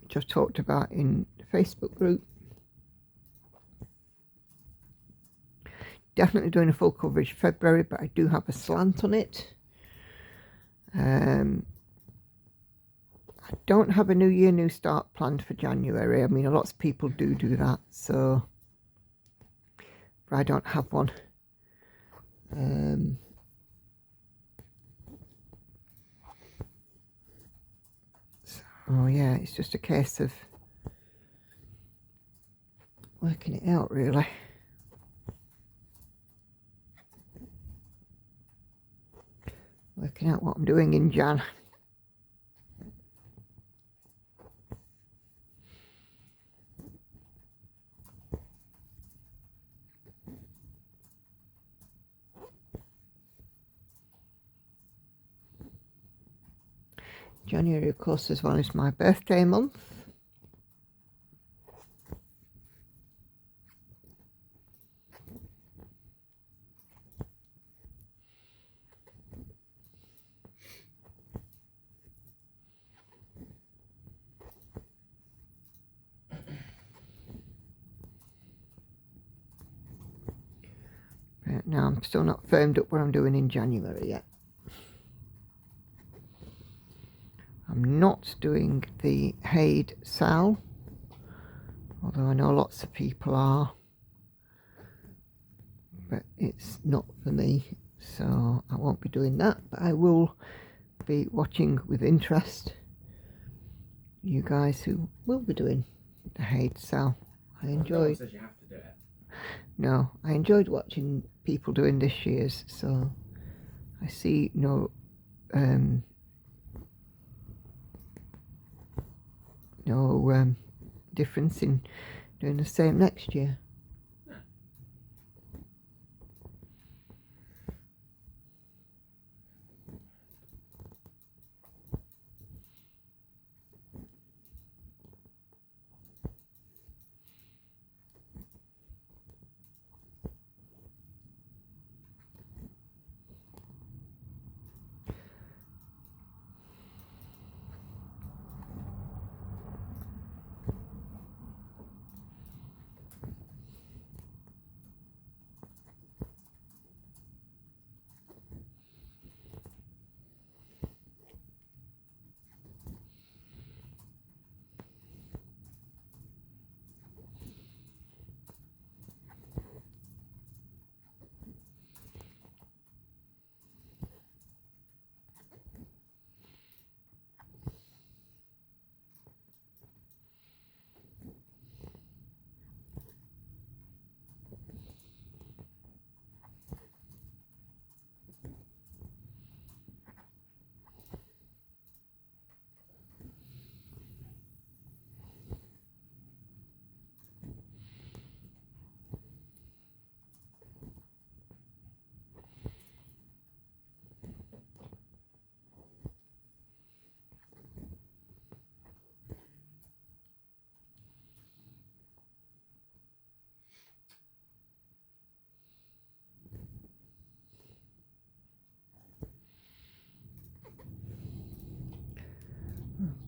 which I've talked about in the Facebook group. Definitely doing a full coverage February, but I do have a slant on it. I don't have a New Year, New Start planned for January. I mean, lots of people do that, so, but I don't have one. So yeah, it's just a case of working it out, really. Working out what I'm doing in Jan. January, of course, as well, is my birthday month. But now I'm still not firmed up what I'm doing in January yet. I'm not doing the Haid Sal, although I know lots of people are. but it's not for me, so I won't be doing that. But I will be watching with interest you guys who will be doing the height. So I enjoyed. No one says you have to do it. No, I enjoyed watching people doing this year's, so I see no difference in doing the same next year.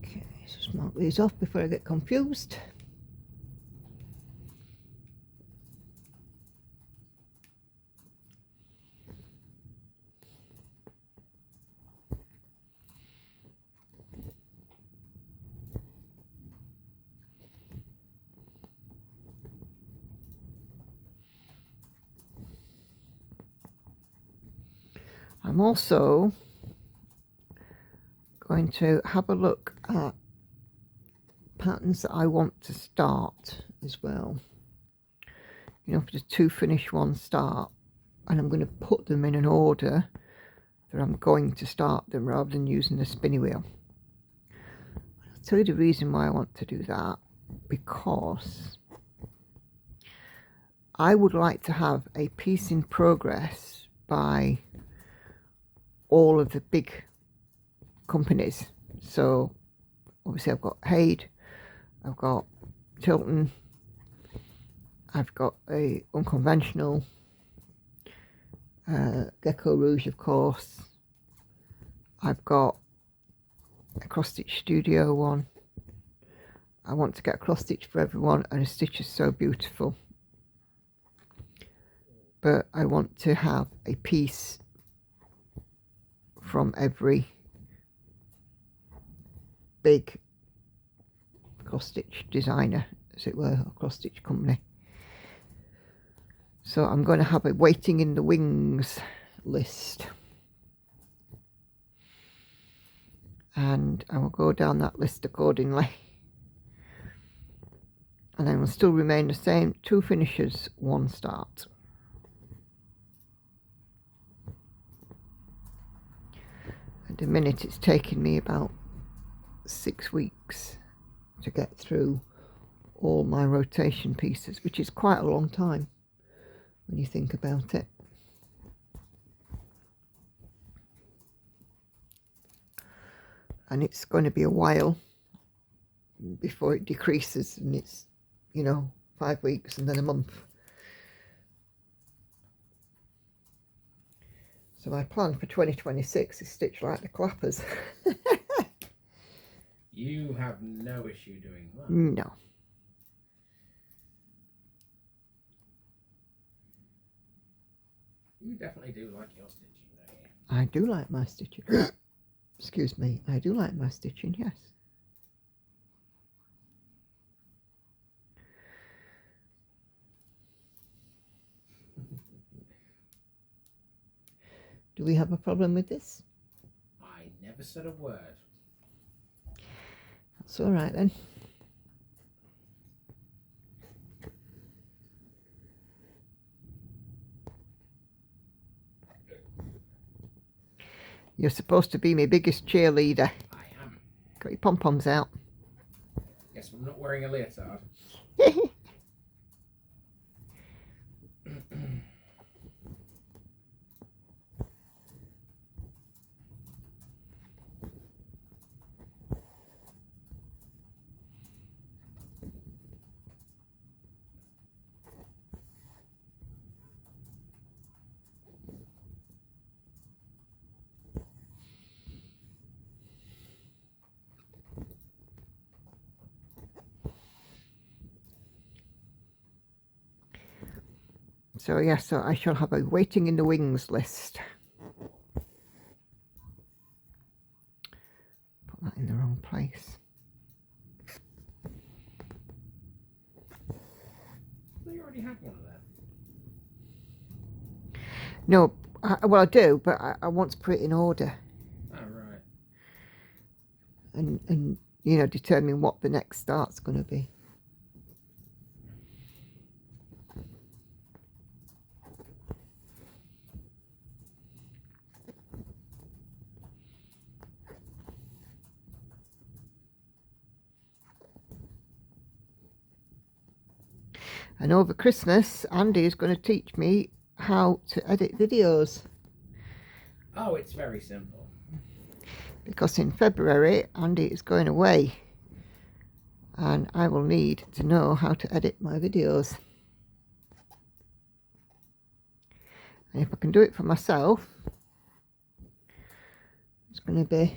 Okay, just mark these off before I get confused. I'm also going to have a look at patterns that I want to start as well. You know, for the 2 finish 1 start, and I'm going to put them in an order that I'm going to start them rather than using the spinny wheel. I'll tell you the reason why I want to do that, because I would like to have a piece in progress by all of the big companies. So obviously I've got Haid, I've got Tilton, I've got a Unconventional, Geckorouge, of course. I've got a cross stitch studio one. I want to get a cross stitch for everyone, and a stitch is so beautiful. But I want to have a piece from every big cross stitch designer, as it were, or cross stitch company. So I'm going to have a waiting in the wings list, and I will go down that list accordingly, and I will still remain the same: 2 finishes, 1 start. At the minute it's taken me about 6 weeks to get through all my rotation pieces, which is quite a long time when you think about it. And it's going to be a while before it decreases, and it's, you know, 5 weeks and then a month. So my plan for 2026 is stitch like the clappers. You have no issue doing that. No. You definitely do like your stitching, don't you? I do like my stitching. Excuse me, I do like my stitching, yes. Do we have a problem with this? I never said a word. That's all right then. You're supposed to be my biggest cheerleader. I am. Got your pom-poms out. Yes, I'm not wearing a leotard. So yes, so I shall have a waiting in the wings list. Put that in the wrong place. Well, you already had one of them. No, well I do, but I want to put it in order. Oh, right. And you know, determine what the next start's going to be. And over Christmas, Andy is going to teach me how to edit videos. Oh, it's very simple. Because in February, Andy is going away. And I will need to know how to edit my videos. And if I can do it for myself, it's going to be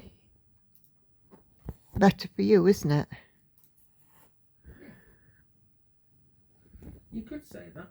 better for you, isn't it? You could say that.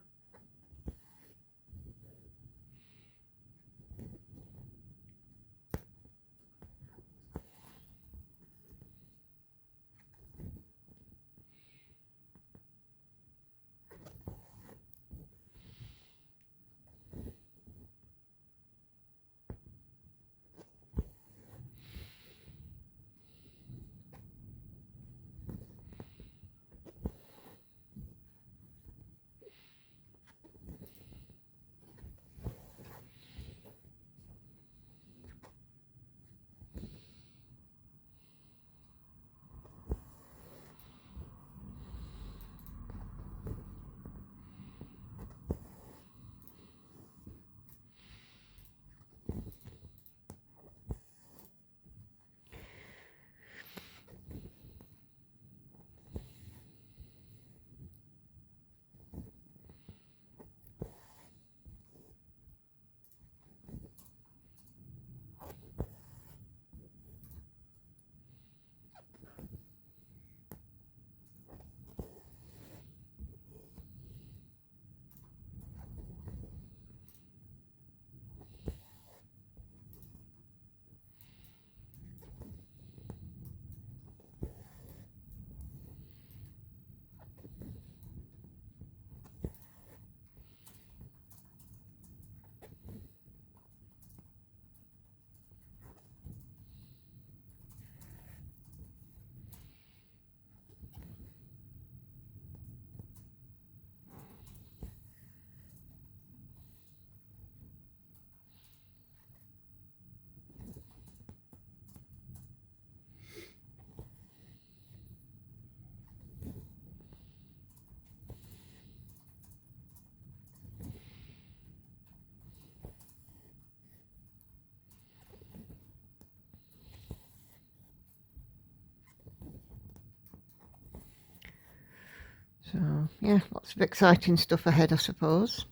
So, yeah, lots of exciting stuff ahead, I suppose.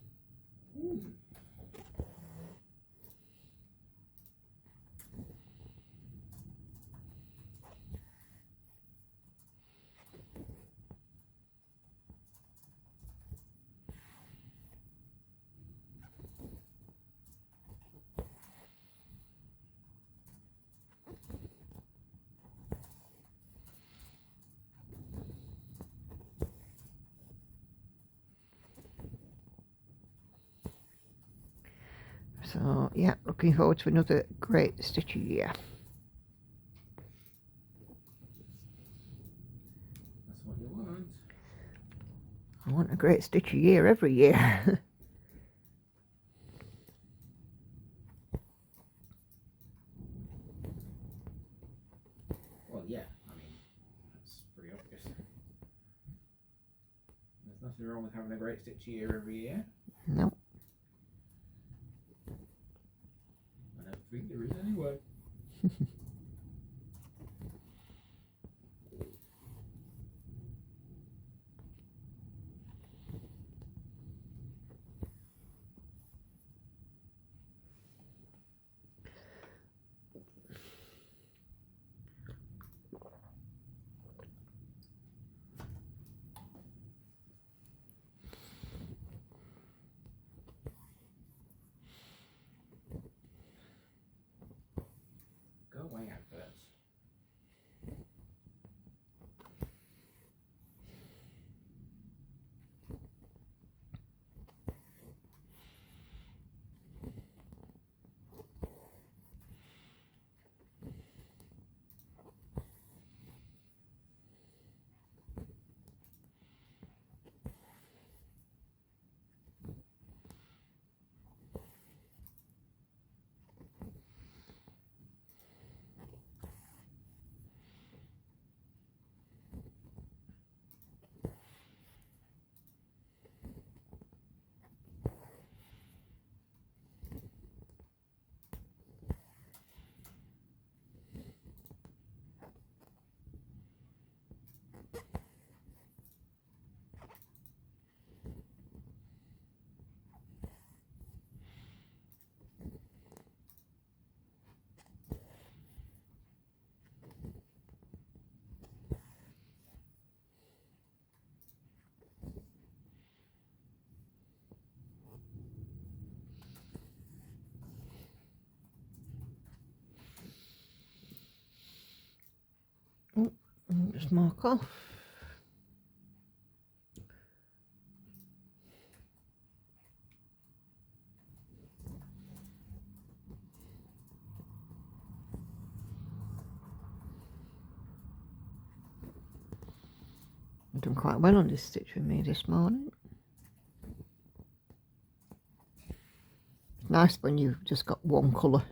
So yeah, looking forward to another great stitch year. That's what you want. I want a great stitch year every year. Well, yeah, I mean, that's pretty obvious. There's nothing wrong with having a great stitch year every year. No. I don't think there is anyway. Go away, adverts. Just mark off. I've done quite well on this stitch with me this morning. It's nice when you've just got one colour.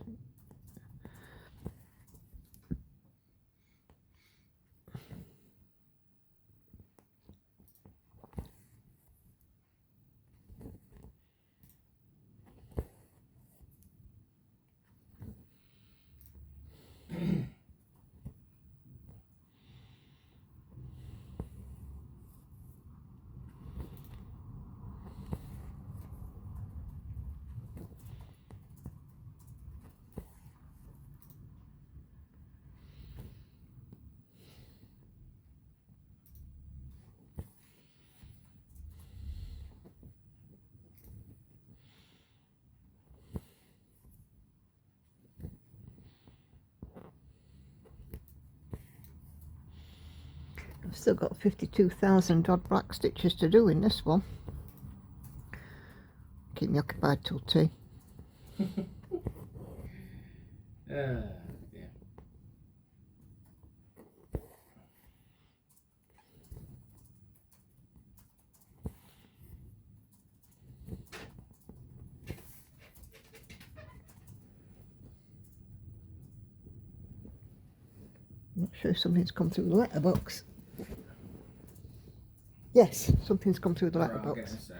I've still got 52,000 odd black stitches to do in this one. Keep me occupied till tea. Yeah. I'm not sure if something's come through the letterbox. Yes, something's come through the Right, I'll get letterbox. in a sec.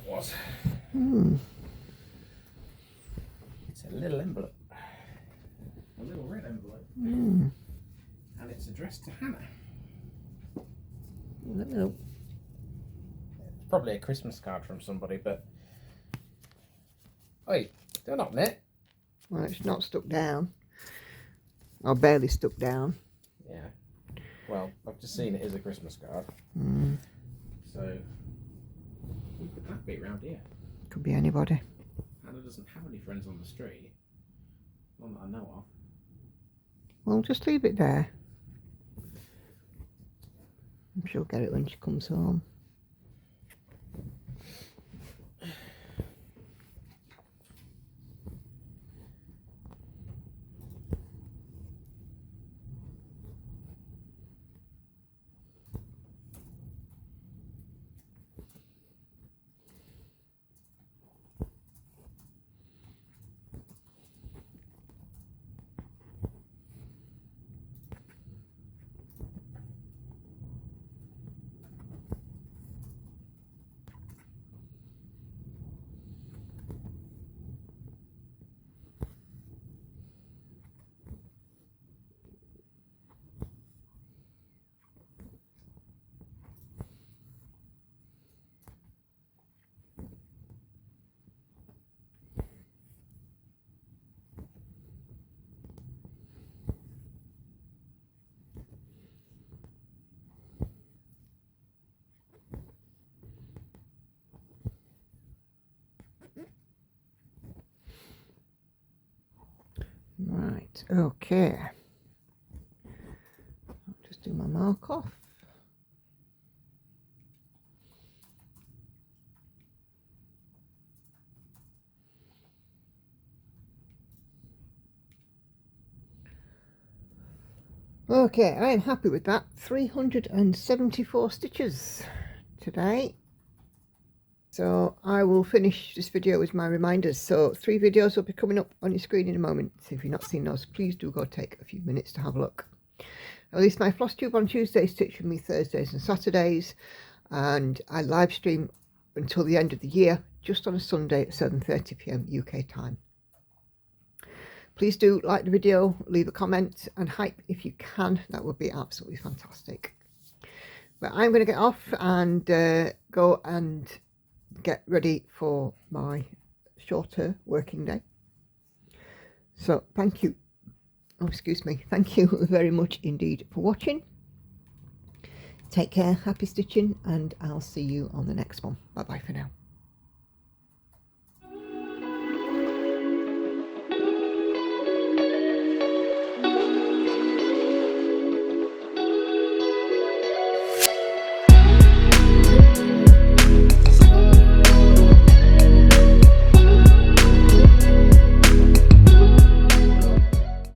was. Hmm. It's a little envelope. A little red envelope. Hmm. And it's addressed to Hannah. Let me know. It's probably a Christmas card from somebody, but... Wait, don't open it. Well, it's not stuck down. Or barely stuck down. Yeah. Well, I've just seen it is a Christmas card. Hmm. So, who could that be around here? Could be anybody. Hannah doesn't have any friends on the street. None that I know of. Well, just leave it there. I'm sure she'll get it when she comes home. Right, okay. I'll just do my mark off. Okay, I am happy with that. 374 stitches today. So I will finish this video with my reminders. So 3 videos will be coming up on your screen in a moment. So if you've not seen those, please do go take a few minutes to have a look. I release my Flosstube on Tuesdays, Stitch with me Thursdays and Saturdays. And I live stream until the end of the year, just on a Sunday at 7:30 p.m. UK time. Please do like the video, leave a comment and hype if you can. That would be absolutely fantastic. But I'm going to get off and go and get ready for my shorter working day. So thank you. Oh, excuse me. Thank you very much indeed for watching. Take care, happy stitching, and I'll see you on the next one. Bye bye for now.